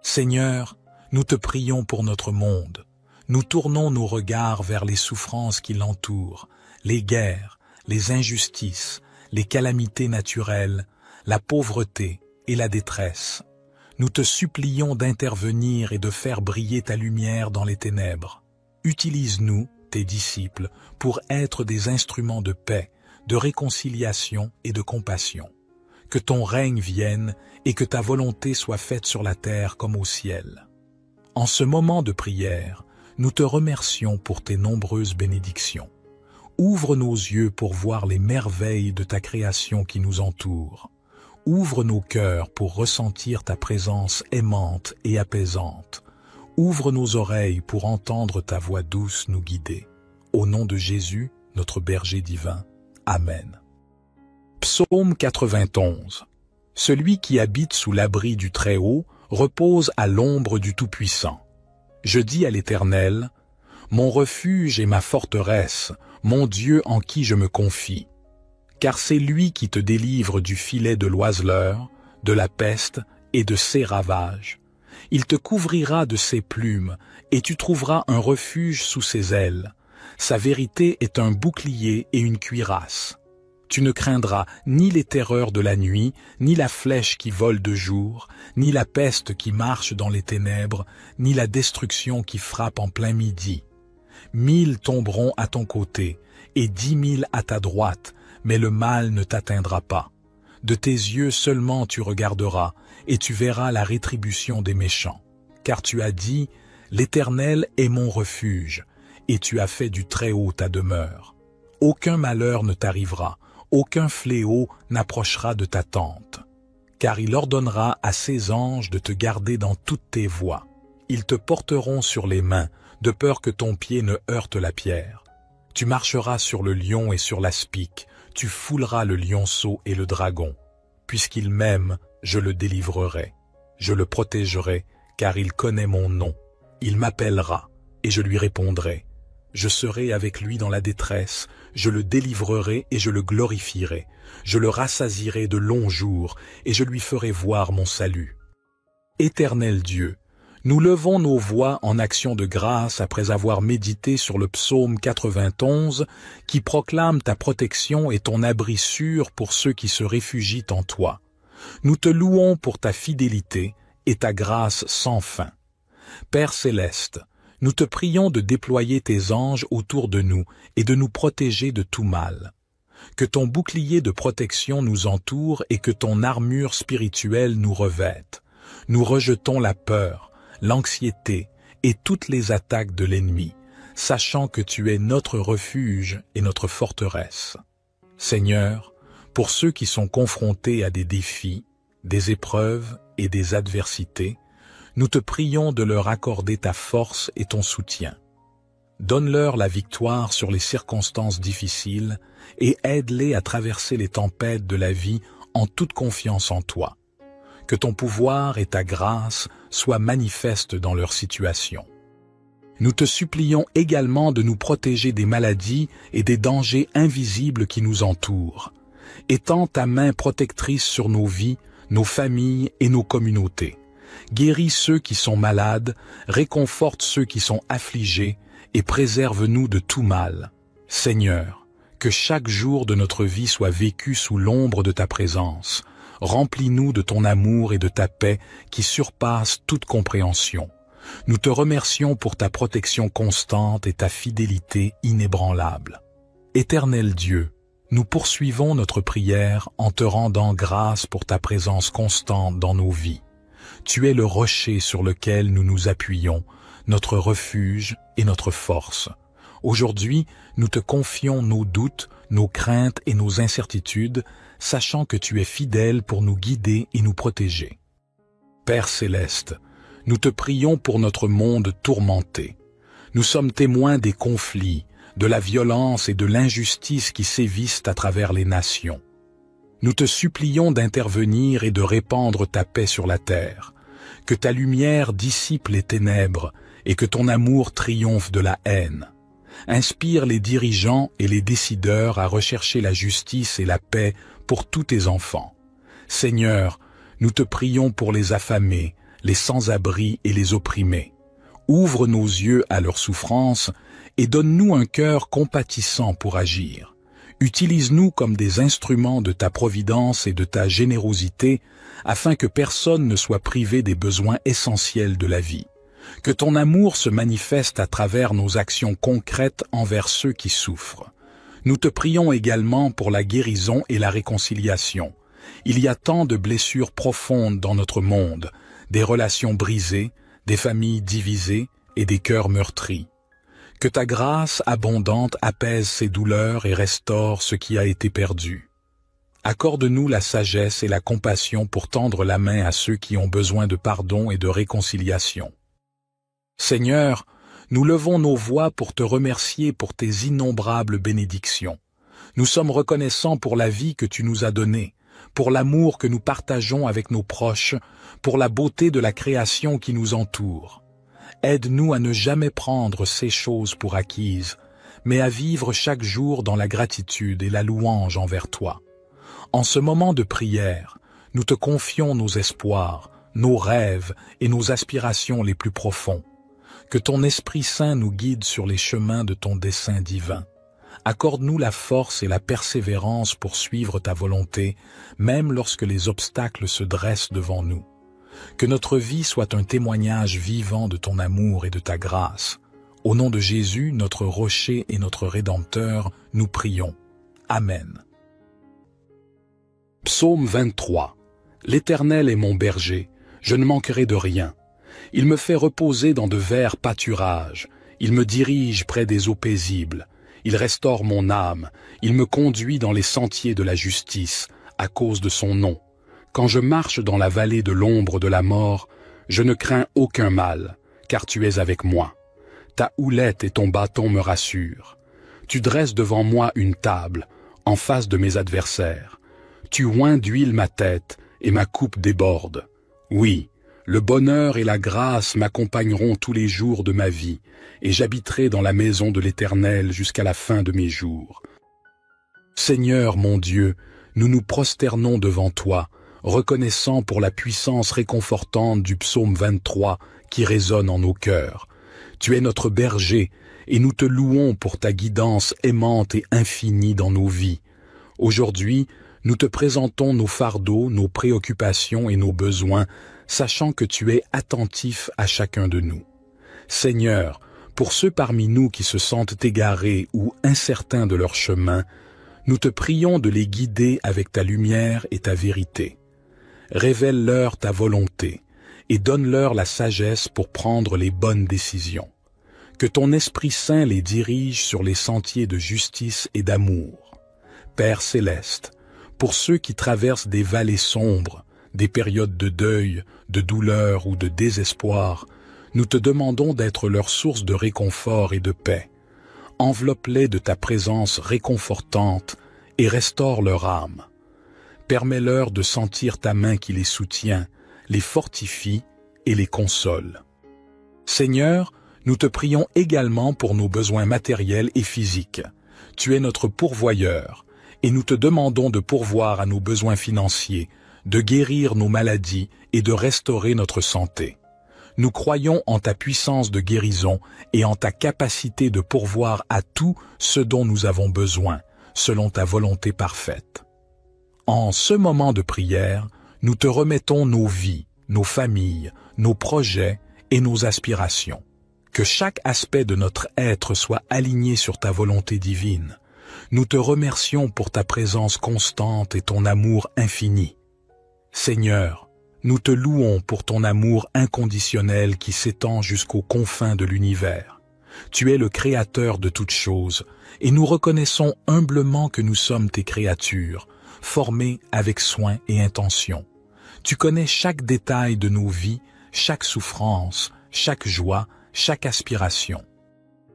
Seigneur, nous te prions pour notre monde. Nous tournons nos regards vers les souffrances qui l'entourent, les guerres, les injustices, les calamités naturelles, la pauvreté et la détresse. Nous te supplions d'intervenir et de faire briller ta lumière dans les ténèbres. Utilise-nous, tes disciples, pour être des instruments de paix, de réconciliation et de compassion. Que ton règne vienne et que ta volonté soit faite sur la terre comme au ciel. En ce moment de prière, nous te remercions pour tes nombreuses bénédictions. Ouvre nos yeux pour voir les merveilles de ta création qui nous entoure. Ouvre nos cœurs pour ressentir ta présence aimante et apaisante. Ouvre nos oreilles pour entendre ta voix douce nous guider. Au nom de Jésus, notre berger divin. Amen. Psaume 91. Celui qui habite sous l'abri du Très-Haut repose à l'ombre du Tout-Puissant. Je dis à l'Éternel, mon refuge et ma forteresse, mon Dieu en qui je me confie. Car c'est lui qui te délivre du filet de l'oiseleur, de la peste et de ses ravages. Il te couvrira de ses plumes, et tu trouveras un refuge sous ses ailes. Sa vérité est un bouclier et une cuirasse. Tu ne craindras ni les terreurs de la nuit, ni la flèche qui vole de jour, ni la peste qui marche dans les ténèbres, ni la destruction qui frappe en plein midi. 1000 tomberont à ton côté, et 10 000 à ta droite, mais le mal ne t'atteindra pas. De tes yeux seulement tu regarderas, et tu verras la rétribution des méchants. Car tu as dit, l'Éternel est mon refuge, et tu as fait du Très-Haut ta demeure. Aucun malheur ne t'arrivera, aucun fléau n'approchera de ta tente. Car il ordonnera à ses anges de te garder dans toutes tes voies. Ils te porteront sur les mains, de peur que ton pied ne heurte la pierre. Tu marcheras sur le lion et sur l'aspic, tu fouleras le lionceau et le dragon. Puisqu'il m'aime, je le délivrerai. Je le protégerai, car il connaît mon nom. Il m'appellera, et je lui répondrai. Je serai avec lui dans la détresse, je le délivrerai et je le glorifierai. Je le rassasierai de longs jours, et je lui ferai voir mon salut. Éternel Dieu, nous levons nos voix en action de grâce après avoir médité sur le psaume 91 qui proclame ta protection et ton abri sûr pour ceux qui se réfugient en toi. Nous te louons pour ta fidélité et ta grâce sans fin. Père céleste, nous te prions de déployer tes anges autour de nous et de nous protéger de tout mal. Que ton bouclier de protection nous entoure et que ton armure spirituelle nous revête. Nous rejetons la peur, l'anxiété et toutes les attaques de l'ennemi, sachant que tu es notre refuge et notre forteresse. Seigneur, pour ceux qui sont confrontés à des défis, des épreuves et des adversités, nous te prions de leur accorder ta force et ton soutien. Donne-leur la victoire sur les circonstances difficiles et aide-les à traverser les tempêtes de la vie en toute confiance en toi. Que ton pouvoir et ta grâce soient manifestes dans leur situation. Nous te supplions également de nous protéger des maladies et des dangers invisibles qui nous entourent. Étends ta main protectrice sur nos vies, nos familles et nos communautés. Guéris ceux qui sont malades, réconforte ceux qui sont affligés et préserve-nous de tout mal. Seigneur, que chaque jour de notre vie soit vécu sous l'ombre de ta présence. Remplis-nous de ton amour et de ta paix qui surpassent toute compréhension. Nous te remercions pour ta protection constante et ta fidélité inébranlable. Éternel Dieu, nous poursuivons notre prière en te rendant grâce pour ta présence constante dans nos vies. Tu es le rocher sur lequel nous nous appuyons, notre refuge et notre force. Aujourd'hui, nous te confions nos doutes, nos craintes et nos incertitudes, sachant que tu es fidèle pour nous guider et nous protéger. Père céleste, nous te prions pour notre monde tourmenté. Nous sommes témoins des conflits, de la violence et de l'injustice qui sévissent à travers les nations. Nous te supplions d'intervenir et de répandre ta paix sur la terre, que ta lumière dissipe les ténèbres et que ton amour triomphe de la haine. Inspire les dirigeants et les décideurs à rechercher la justice et la paix pour tous tes enfants. Seigneur, nous te prions pour les affamés, les sans-abri et les opprimés. Ouvre nos yeux à leurs souffrances et donne-nous un cœur compatissant pour agir. Utilise-nous comme des instruments de ta providence et de ta générosité, afin que personne ne soit privé des besoins essentiels de la vie. Que ton amour se manifeste à travers nos actions concrètes envers ceux qui souffrent. Nous te prions également pour la guérison et la réconciliation. Il y a tant de blessures profondes dans notre monde, des relations brisées, des familles divisées et des cœurs meurtris. Que ta grâce abondante apaise ces douleurs et restaure ce qui a été perdu. Accorde-nous la sagesse et la compassion pour tendre la main à ceux qui ont besoin de pardon et de réconciliation. Seigneur, nous levons nos voix pour te remercier pour tes innombrables bénédictions. Nous sommes reconnaissants pour la vie que tu nous as donnée, pour l'amour que nous partageons avec nos proches, pour la beauté de la création qui nous entoure. Aide-nous à ne jamais prendre ces choses pour acquises, mais à vivre chaque jour dans la gratitude et la louange envers toi. En ce moment de prière, nous te confions nos espoirs, nos rêves et nos aspirations les plus profonds. Que ton Esprit Saint nous guide sur les chemins de ton dessein divin. Accorde-nous la force et la persévérance pour suivre ta volonté, même lorsque les obstacles se dressent devant nous. Que notre vie soit un témoignage vivant de ton amour et de ta grâce. Au nom de Jésus, notre rocher et notre Rédempteur, nous prions. Amen. Psaume 23. L'Éternel est mon berger, je ne manquerai de rien. Il me fait reposer dans de verts pâturages, il me dirige près des eaux paisibles. Il restaure mon âme, il me conduit dans les sentiers de la justice, à cause de son nom. Quand je marche dans la vallée de l'ombre de la mort, je ne crains aucun mal, car tu es avec moi. Ta houlette et ton bâton me rassurent. Tu dresses devant moi une table, en face de mes adversaires. Tu oins d'huile ma tête, et ma coupe déborde. Oui, le bonheur et la grâce m'accompagneront tous les jours de ma vie, et j'habiterai dans la maison de l'Éternel jusqu'à la fin de mes jours. Seigneur mon Dieu, nous nous prosternons devant toi, reconnaissant pour la puissance réconfortante du psaume 23 qui résonne en nos cœurs. Tu es notre berger, et nous te louons pour ta guidance aimante et infinie dans nos vies. Aujourd'hui, nous te présentons nos fardeaux, nos préoccupations et nos besoins, sachant que tu es attentif à chacun de nous. Seigneur, pour ceux parmi nous qui se sentent égarés ou incertains de leur chemin, nous te prions de les guider avec ta lumière et ta vérité. Révèle-leur ta volonté et donne-leur la sagesse pour prendre les bonnes décisions. Que ton Esprit Saint les dirige sur les sentiers de justice et d'amour. Père céleste, pour ceux qui traversent des vallées sombres, des périodes de deuil, de douleur ou de désespoir, nous te demandons d'être leur source de réconfort et de paix. Enveloppe-les de ta présence réconfortante et restaure leur âme. Permets-leur de sentir ta main qui les soutient, les fortifie et les console. Seigneur, nous te prions également pour nos besoins matériels et physiques. Tu es notre pourvoyeur, et nous te demandons de pourvoir à nos besoins financiers, de guérir nos maladies et de restaurer notre santé. Nous croyons en ta puissance de guérison et en ta capacité de pourvoir à tout ce dont nous avons besoin, selon ta volonté parfaite. En ce moment de prière, nous te remettons nos vies, nos familles, nos projets et nos aspirations. Que chaque aspect de notre être soit aligné sur ta volonté divine. Nous te remercions pour ta présence constante et ton amour infini. Seigneur, nous te louons pour ton amour inconditionnel qui s'étend jusqu'aux confins de l'univers. Tu es le Créateur de toutes choses, et nous reconnaissons humblement que nous sommes tes créatures, formées avec soin et intention. Tu connais chaque détail de nos vies, chaque souffrance, chaque joie, chaque aspiration.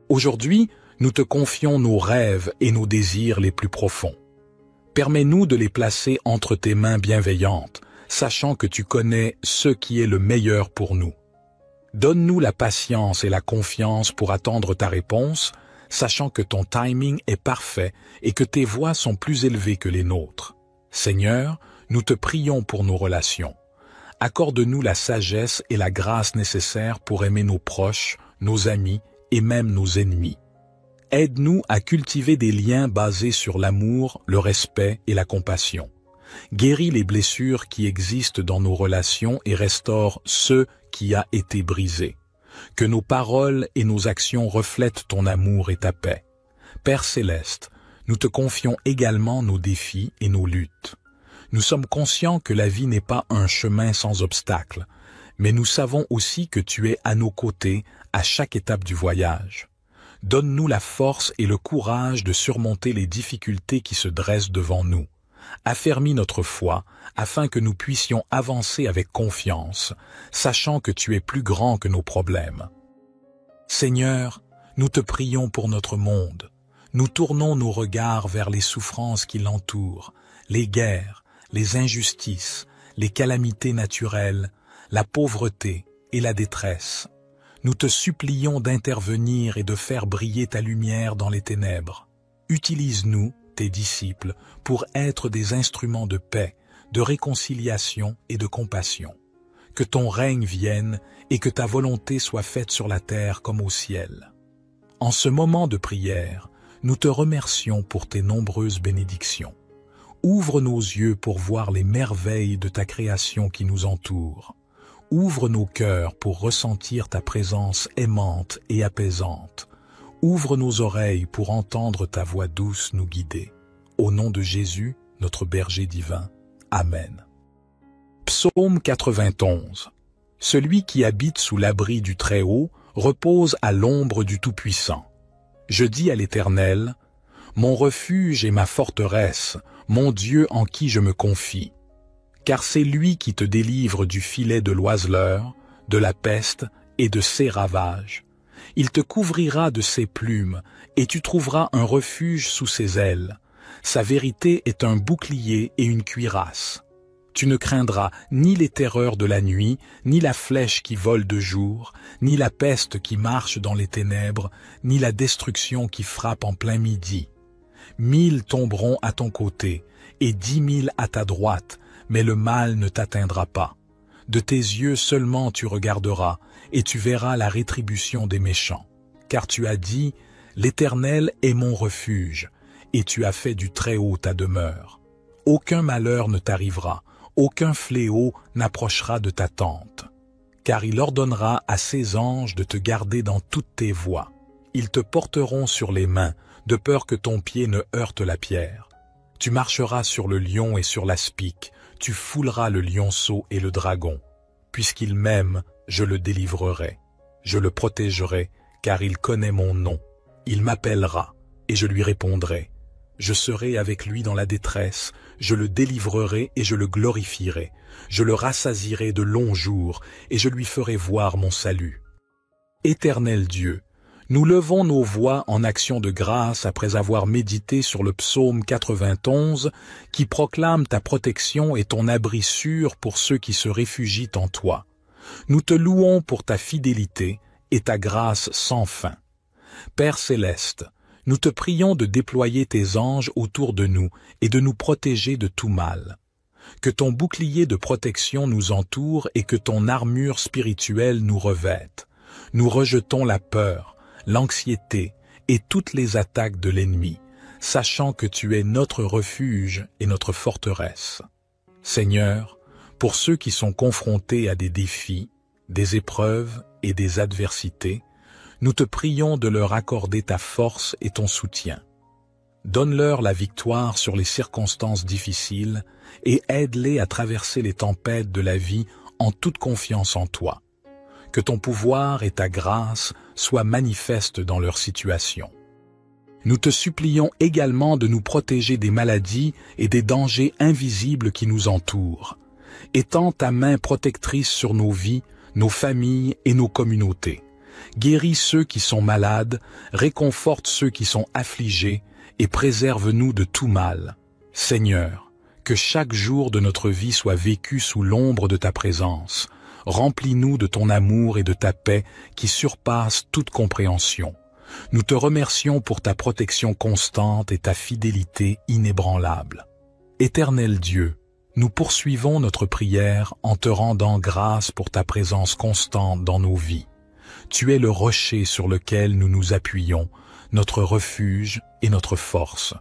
Aujourd'hui, nous te confions nos rêves et nos désirs les plus profonds. Permets-nous de les placer entre tes mains bienveillantes, sachant que tu connais ce qui est le meilleur pour nous. Donne-nous la patience et la confiance pour attendre ta réponse, sachant que ton timing est parfait et que tes voies sont plus élevées que les nôtres. Seigneur, nous te prions pour nos relations. Accorde-nous la sagesse et la grâce nécessaires pour aimer nos proches, nos amis et même nos ennemis. Aide-nous à cultiver des liens basés sur l'amour, le respect et la compassion. Guéris les blessures qui existent dans nos relations et restaure ce qui a été brisé. Que nos paroles et nos actions reflètent ton amour et ta paix. Père céleste, nous te confions également nos défis et nos luttes. Nous sommes conscients que la vie n'est pas un chemin sans obstacles, mais nous savons aussi que tu es à nos côtés à chaque étape du voyage. Donne-nous la force et le courage de surmonter les difficultés qui se dressent devant nous. Affermis notre foi afin que nous puissions avancer avec confiance, sachant que tu es plus grand que nos problèmes. Seigneur, nous te prions pour notre monde. Nous tournons nos regards vers les souffrances qui l'entourent, les guerres, les injustices, les calamités naturelles, la pauvreté et la détresse. Nous te supplions d'intervenir et de faire briller ta lumière dans les ténèbres. Utilise-nous, tes disciples, pour être des instruments de paix, de réconciliation et de compassion. Que ton règne vienne et que ta volonté soit faite sur la terre comme au ciel. En ce moment de prière, nous te remercions pour tes nombreuses bénédictions. Ouvre nos yeux pour voir les merveilles de ta création qui nous entoure. Ouvre nos cœurs pour ressentir ta présence aimante et apaisante. Ouvre nos oreilles pour entendre ta voix douce nous guider. Au nom de Jésus, notre berger divin. Amen. Psaume 91. Celui qui habite sous l'abri du Très-Haut repose à l'ombre du Tout-Puissant. Je dis à l'Éternel, mon refuge et ma forteresse, mon Dieu en qui je me confie. Car c'est lui qui te délivre du filet de l'oiseleur, de la peste et de ses ravages. Il te couvrira de ses plumes, et tu trouveras un refuge sous ses ailes. Sa vérité est un bouclier et une cuirasse. Tu ne craindras ni les terreurs de la nuit, ni la flèche qui vole de jour, ni la peste qui marche dans les ténèbres, ni la destruction qui frappe en plein midi. 1000 tomberont à ton côté, et 10 000 à ta droite, mais le mal ne t'atteindra pas. De tes yeux seulement tu regarderas, et tu verras la rétribution des méchants. Car tu as dit, l'Éternel est mon refuge, et tu as fait du Très-Haut ta demeure. Aucun malheur ne t'arrivera, aucun fléau n'approchera de ta tente. Car il ordonnera à ses anges de te garder dans toutes tes voies. Ils te porteront sur les mains, de peur que ton pied ne heurte la pierre. Tu marcheras sur le lion et sur l'aspic, tu fouleras le lionceau et le dragon. Puisqu'il m'aime, je le délivrerai. Je le protégerai, car il connaît mon nom. Il m'appellera, et je lui répondrai. Je serai avec lui dans la détresse, je le délivrerai et je le glorifierai. Je le rassasierai de longs jours, et je lui ferai voir mon salut. Éternel Dieu, nous levons nos voix en action de grâce après avoir médité sur le psaume 91 qui proclame ta protection et ton abri sûr pour ceux qui se réfugient en toi. Nous te louons pour ta fidélité et ta grâce sans fin. Père céleste, nous te prions de déployer tes anges autour de nous et de nous protéger de tout mal. Que ton bouclier de protection nous entoure et que ton armure spirituelle nous revête. Nous rejetons la peur, l'anxiété et toutes les attaques de l'ennemi, sachant que tu es notre refuge et notre forteresse. Seigneur, pour ceux qui sont confrontés à des défis, des épreuves et des adversités, nous te prions de leur accorder ta force et ton soutien. Donne-leur la victoire sur les circonstances difficiles et aide-les à traverser les tempêtes de la vie en toute confiance en toi. Que ton pouvoir et ta grâce soient manifestes dans leur situation. Nous te supplions également de nous protéger des maladies et des dangers invisibles qui nous entourent. Étends ta main protectrice sur nos vies, nos familles et nos communautés. Guéris ceux qui sont malades, réconforte ceux qui sont affligés et préserve-nous de tout mal. Seigneur, que chaque jour de notre vie soit vécu sous l'ombre de ta présence. Remplis-nous de ton amour et de ta paix qui surpassent toute compréhension. Nous te remercions pour ta protection constante et ta fidélité inébranlable. Éternel Dieu, nous poursuivons notre prière en te rendant grâce pour ta présence constante dans nos vies. Tu es le rocher sur lequel nous nous appuyons, notre refuge et notre force.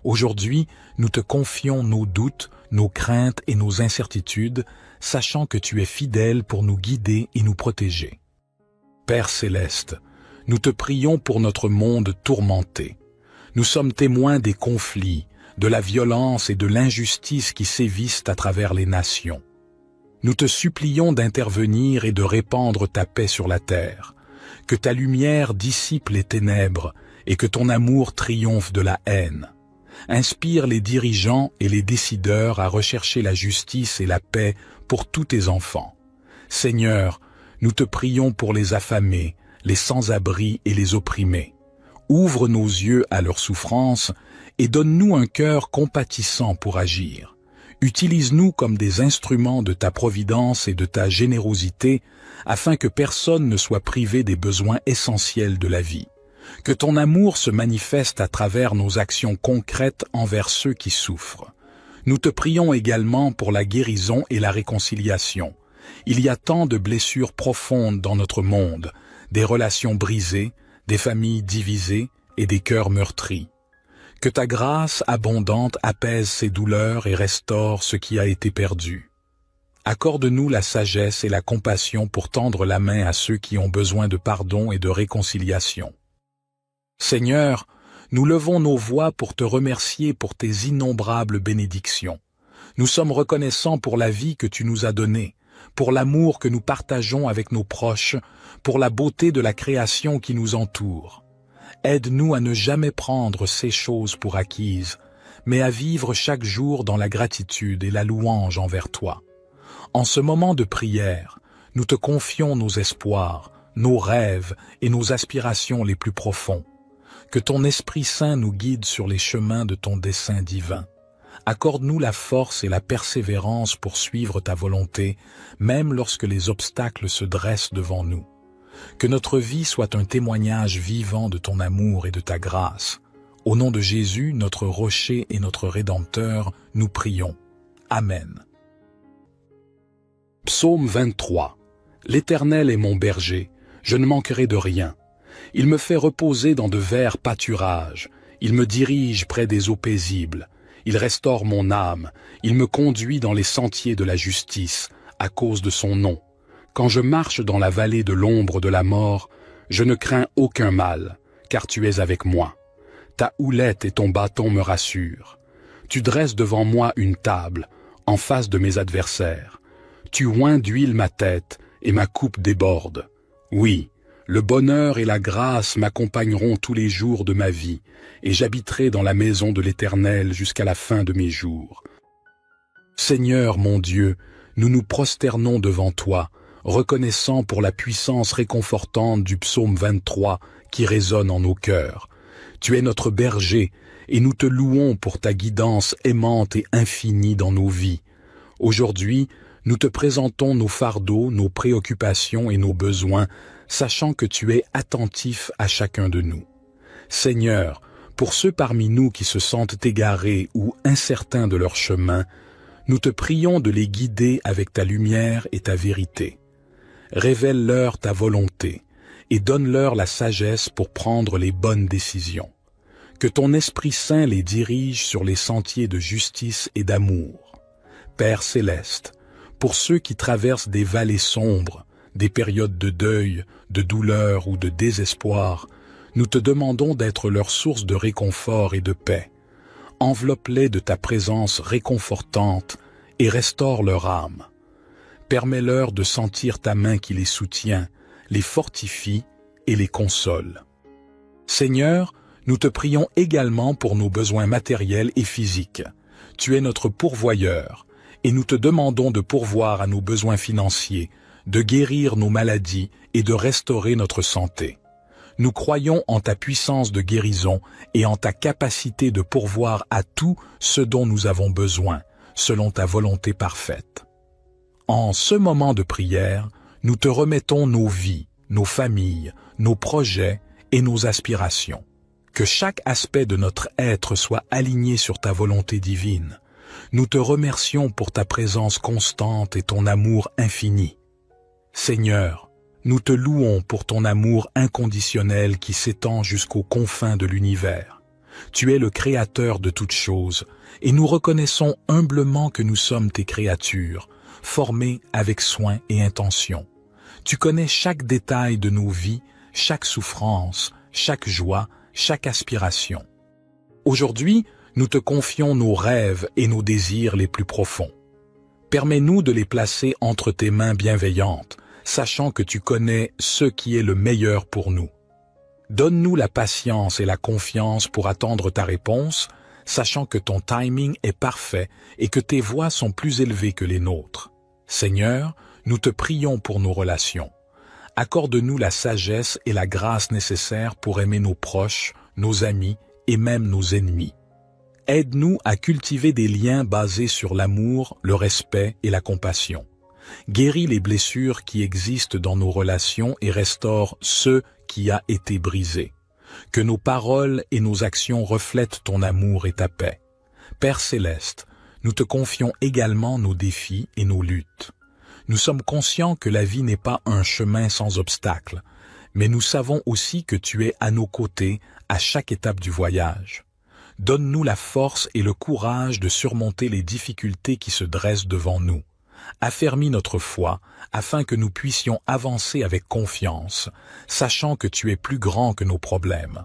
Aujourd'hui, nous te confions nos doutes, nos craintes et nos incertitudes, sachant que tu es fidèle pour nous guider et nous protéger. Père céleste, nous te prions pour notre monde tourmenté. Nous sommes témoins des conflits, de la violence et de l'injustice qui sévissent à travers les nations. Nous te supplions d'intervenir et de répandre ta paix sur la terre, que ta lumière dissipe les ténèbres et que ton amour triomphe de la haine. Inspire les dirigeants et les décideurs à rechercher la justice et la paix pour tous tes enfants. Seigneur, nous te prions pour les affamés, les sans-abri et les opprimés. Ouvre nos yeux à leurs souffrances et donne-nous un cœur compatissant pour agir. Utilise-nous comme des instruments de ta providence et de ta générosité afin que personne ne soit privé des besoins essentiels de la vie. Que ton amour se manifeste à travers nos actions concrètes envers ceux qui souffrent. Nous te prions également pour la guérison et la réconciliation. Il y a tant de blessures profondes dans notre monde, des relations brisées, des familles divisées et des cœurs meurtris. Que ta grâce abondante apaise ces douleurs et restaure ce qui a été perdu. Accorde-nous la sagesse et la compassion pour tendre la main à ceux qui ont besoin de pardon et de réconciliation. Seigneur, nous levons nos voix pour te remercier pour tes innombrables bénédictions. Nous sommes reconnaissants pour la vie que tu nous as donnée, pour l'amour que nous partageons avec nos proches, pour la beauté de la création qui nous entoure. Aide-nous à ne jamais prendre ces choses pour acquises, mais à vivre chaque jour dans la gratitude et la louange envers toi. En ce moment de prière, nous te confions nos espoirs, nos rêves et nos aspirations les plus profonds. Que ton Esprit Saint nous guide sur les chemins de ton dessein divin. Accorde-nous la force et la persévérance pour suivre ta volonté, même lorsque les obstacles se dressent devant nous. Que notre vie soit un témoignage vivant de ton amour et de ta grâce. Au nom de Jésus, notre rocher et notre Rédempteur, nous prions. Amen. Psaume 23. L'Éternel est mon berger, je ne manquerai de rien. Il me fait reposer dans de verts pâturages, il me dirige près des eaux paisibles. Il restaure mon âme, il me conduit dans les sentiers de la justice, à cause de son nom. Quand je marche dans la vallée de l'ombre de la mort, je ne crains aucun mal, car tu es avec moi. Ta houlette et ton bâton me rassurent. Tu dresses devant moi une table, en face de mes adversaires. Tu oins d'huile ma tête, et ma coupe déborde. Oui, le bonheur et la grâce m'accompagneront tous les jours de ma vie, et j'habiterai dans la maison de l'Éternel jusqu'à la fin de mes jours. Seigneur mon Dieu, nous nous prosternons devant toi, reconnaissant pour la puissance réconfortante du psaume 23 qui résonne en nos cœurs. Tu es notre berger, et nous te louons pour ta guidance aimante et infinie dans nos vies. Aujourd'hui, nous te présentons nos fardeaux, nos préoccupations et nos besoins, sachant que tu es attentif à chacun de nous. Seigneur, pour ceux parmi nous qui se sentent égarés ou incertains de leur chemin, nous te prions de les guider avec ta lumière et ta vérité. Révèle-leur ta volonté et donne-leur la sagesse pour prendre les bonnes décisions. Que ton Esprit Saint les dirige sur les sentiers de justice et d'amour. Père céleste, pour ceux qui traversent des vallées sombres, des périodes de deuil, de douleur ou de désespoir, nous te demandons d'être leur source de réconfort et de paix. Enveloppe-les de ta présence réconfortante et restaure leur âme. Permets-leur de sentir ta main qui les soutient, les fortifie et les console. Seigneur, nous te prions également pour nos besoins matériels et physiques. Tu es notre pourvoyeur, et nous te demandons de pourvoir à nos besoins financiers, de guérir nos maladies et de restaurer notre santé. Nous croyons en ta puissance de guérison et en ta capacité de pourvoir à tout ce dont nous avons besoin, selon ta volonté parfaite. En ce moment de prière, nous te remettons nos vies, nos familles, nos projets et nos aspirations. Que chaque aspect de notre être soit aligné sur ta volonté divine. Nous te remercions pour ta présence constante et ton amour infini. Seigneur, nous te louons pour ton amour inconditionnel qui s'étend jusqu'aux confins de l'univers. Tu es le Créateur de toutes choses, et nous reconnaissons humblement que nous sommes tes créatures, formées avec soin et intention. Tu connais chaque détail de nos vies, chaque souffrance, chaque joie, chaque aspiration. Aujourd'hui, nous te confions nos rêves et nos désirs les plus profonds. Permets-nous de les placer entre tes mains bienveillantes, sachant que tu connais ce qui est le meilleur pour nous. Donne-nous la patience et la confiance pour attendre ta réponse, sachant que ton timing est parfait et que tes voies sont plus élevées que les nôtres. Seigneur, nous te prions pour nos relations. Accorde-nous la sagesse et la grâce nécessaires pour aimer nos proches, nos amis et même nos ennemis. Aide-nous à cultiver des liens basés sur l'amour, le respect et la compassion. Guéris les blessures qui existent dans nos relations et restaure ce qui a été brisé. Que nos paroles et nos actions reflètent ton amour et ta paix. Père céleste, nous te confions également nos défis et nos luttes. Nous sommes conscients que la vie n'est pas un chemin sans obstacles, mais nous savons aussi que tu es à nos côtés à chaque étape du voyage. Donne-nous la force et le courage de surmonter les difficultés qui se dressent devant nous. Affermis notre foi, afin que nous puissions avancer avec confiance, sachant que tu es plus grand que nos problèmes.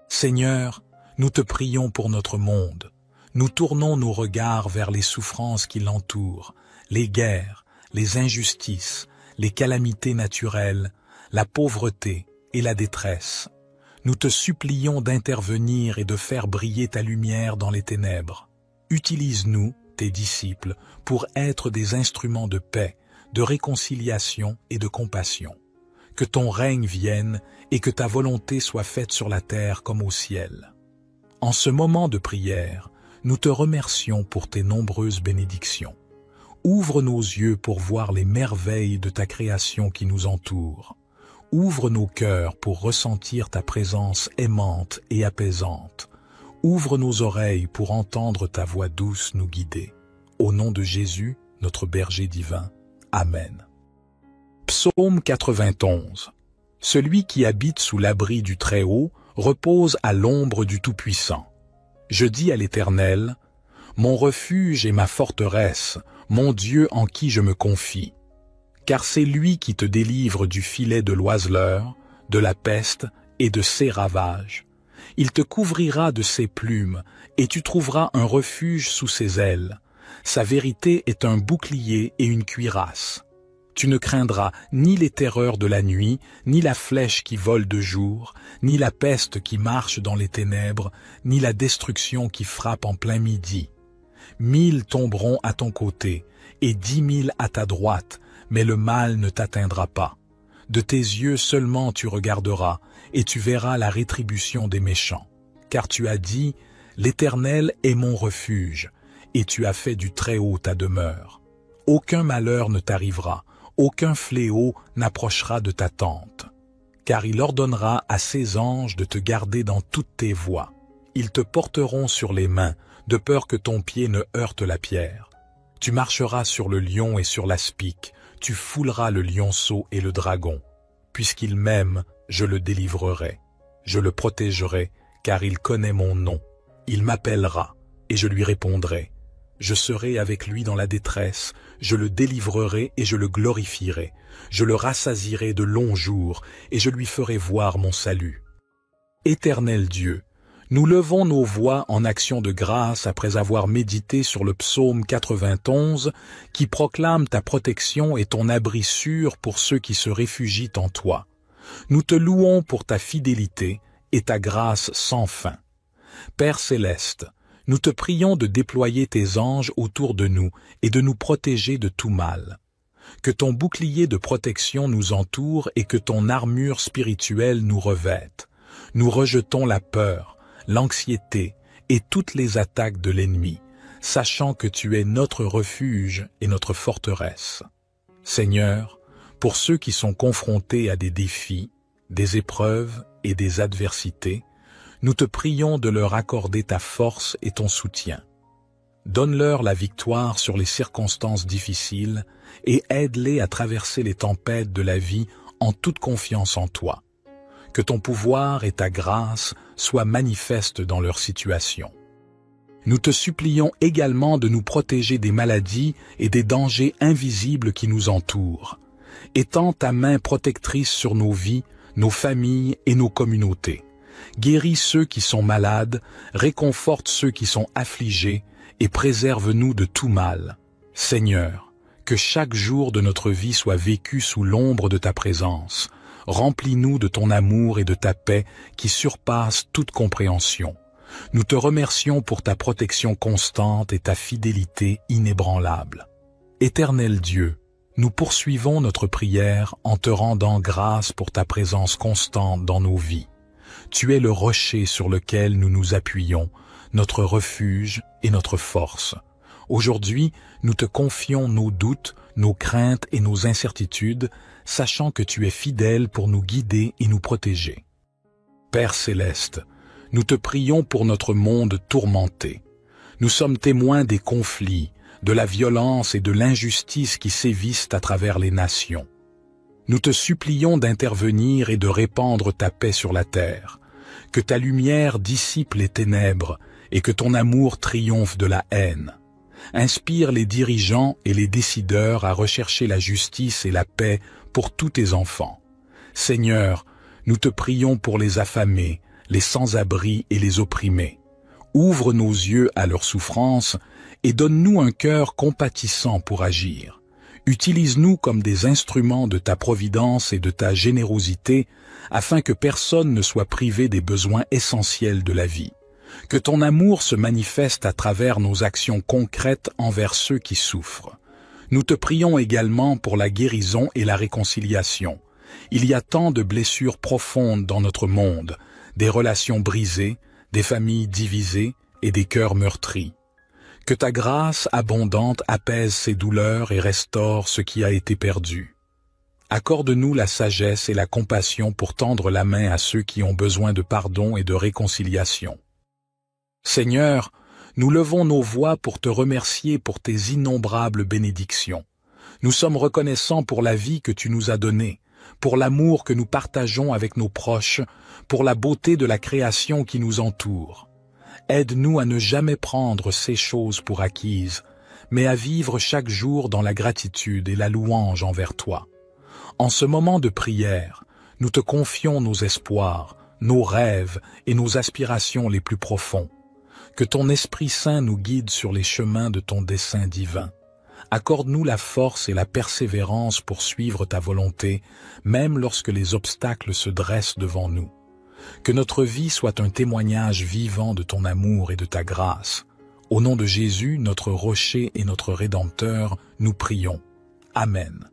Seigneur, nous te prions pour notre monde. Nous tournons nos regards vers les souffrances qui l'entourent, les guerres, les injustices, les calamités naturelles, la pauvreté et la détresse. Nous te supplions d'intervenir et de faire briller ta lumière dans les ténèbres. Utilise-nous, tes disciples, pour être des instruments de paix, de réconciliation et de compassion. Que ton règne vienne et que ta volonté soit faite sur la terre comme au ciel. En ce moment de prière, nous te remercions pour tes nombreuses bénédictions. Ouvre nos yeux pour voir les merveilles de ta création qui nous entoure. Ouvre nos cœurs pour ressentir ta présence aimante et apaisante. Ouvre nos oreilles pour entendre ta voix douce nous guider. Au nom de Jésus, notre berger divin. Amen. Psaume 91. Celui qui habite sous l'abri du Très-Haut repose à l'ombre du Tout-Puissant. Je dis à l'Éternel, mon refuge et ma forteresse, mon Dieu en qui je me confie. Car c'est lui qui te délivre du filet de l'oiseleur, de la peste et de ses ravages. Il te couvrira de ses plumes, et tu trouveras un refuge sous ses ailes. Sa vérité est un bouclier et une cuirasse. Tu ne craindras ni les terreurs de la nuit, ni la flèche qui vole de jour, ni la peste qui marche dans les ténèbres, ni la destruction qui frappe en plein midi. 1000 tomberont à ton côté, et 10 000 à ta droite, mais le mal ne t'atteindra pas. De tes yeux seulement tu regarderas, et tu verras la rétribution des méchants. Car tu as dit, l'Éternel est mon refuge, et tu as fait du Très-Haut ta demeure. Aucun malheur ne t'arrivera, aucun fléau n'approchera de ta tente. Car il ordonnera à ses anges de te garder dans toutes tes voies. Ils te porteront sur les mains, de peur que ton pied ne heurte la pierre. Tu marcheras sur le lion et sur l'aspic, tu fouleras le lionceau et le dragon. Puisqu'il m'aime, je le délivrerai. Je le protégerai, car il connaît mon nom. Il m'appellera, et je lui répondrai. Je serai avec lui dans la détresse, je le délivrerai et je le glorifierai. Je le rassasierai de longs jours, et je lui ferai voir mon salut. Éternel Dieu, nous levons nos voix en action de grâce après avoir médité sur le psaume 91 qui proclame ta protection et ton abri sûr pour ceux qui se réfugient en toi. Nous te louons pour ta fidélité et ta grâce sans fin. Père céleste, nous te prions de déployer tes anges autour de nous et de nous protéger de tout mal. Que ton bouclier de protection nous entoure et que ton armure spirituelle nous revête. Nous rejetons la peur, l'anxiété et toutes les attaques de l'ennemi, sachant que tu es notre refuge et notre forteresse. Seigneur, pour ceux qui sont confrontés à des défis, des épreuves et des adversités, nous te prions de leur accorder ta force et ton soutien. Donne-leur la victoire sur les circonstances difficiles et aide-les à traverser les tempêtes de la vie en toute confiance en toi. Que ton pouvoir et ta grâce soient manifestes dans leur situation. Nous te supplions également de nous protéger des maladies et des dangers invisibles qui nous entourent. Étends ta main protectrice sur nos vies, nos familles et nos communautés. Guéris ceux qui sont malades, réconforte ceux qui sont affligés et préserve-nous de tout mal. Seigneur, que chaque jour de notre vie soit vécu sous l'ombre de ta présence. Remplis-nous de ton amour et de ta paix qui surpassent toute compréhension. Nous te remercions pour ta protection constante et ta fidélité inébranlable. Éternel Dieu, nous poursuivons notre prière en te rendant grâce pour ta présence constante dans nos vies. Tu es le rocher sur lequel nous nous appuyons, notre refuge et notre force. Aujourd'hui, nous te confions nos doutes, nos craintes et nos incertitudes, sachant que tu es fidèle pour nous guider et nous protéger. Père céleste, nous te prions pour notre monde tourmenté. Nous sommes témoins des conflits, de la violence et de l'injustice qui sévissent à travers les nations. Nous te supplions d'intervenir et de répandre ta paix sur la terre. Que ta lumière dissipe les ténèbres et que ton amour triomphe de la haine. Inspire les dirigeants et les décideurs à rechercher la justice et la paix pour tous tes enfants. Seigneur, nous te prions pour les affamés, les sans-abri et les opprimés. Ouvre nos yeux à leurs souffrances et donne-nous un cœur compatissant pour agir. Utilise-nous comme des instruments de ta providence et de ta générosité afin que personne ne soit privé des besoins essentiels de la vie. Que ton amour se manifeste à travers nos actions concrètes envers ceux qui souffrent. Nous te prions également pour la guérison et la réconciliation. Il y a tant de blessures profondes dans notre monde, des relations brisées, des familles divisées et des cœurs meurtris. Que ta grâce abondante apaise ces douleurs et restaure ce qui a été perdu. Accorde-nous la sagesse et la compassion pour tendre la main à ceux qui ont besoin de pardon et de réconciliation. Seigneur, nous levons nos voix pour te remercier pour tes innombrables bénédictions. Nous sommes reconnaissants pour la vie que tu nous as donnée, pour l'amour que nous partageons avec nos proches, pour la beauté de la création qui nous entoure. Aide-nous à ne jamais prendre ces choses pour acquises, mais à vivre chaque jour dans la gratitude et la louange envers toi. En ce moment de prière, nous te confions nos espoirs, nos rêves et nos aspirations les plus profonds. Que ton Esprit Saint nous guide sur les chemins de ton dessein divin. Accorde-nous la force et la persévérance pour suivre ta volonté, même lorsque les obstacles se dressent devant nous. Que notre vie soit un témoignage vivant de ton amour et de ta grâce. Au nom de Jésus, notre rocher et notre Rédempteur, nous prions. Amen.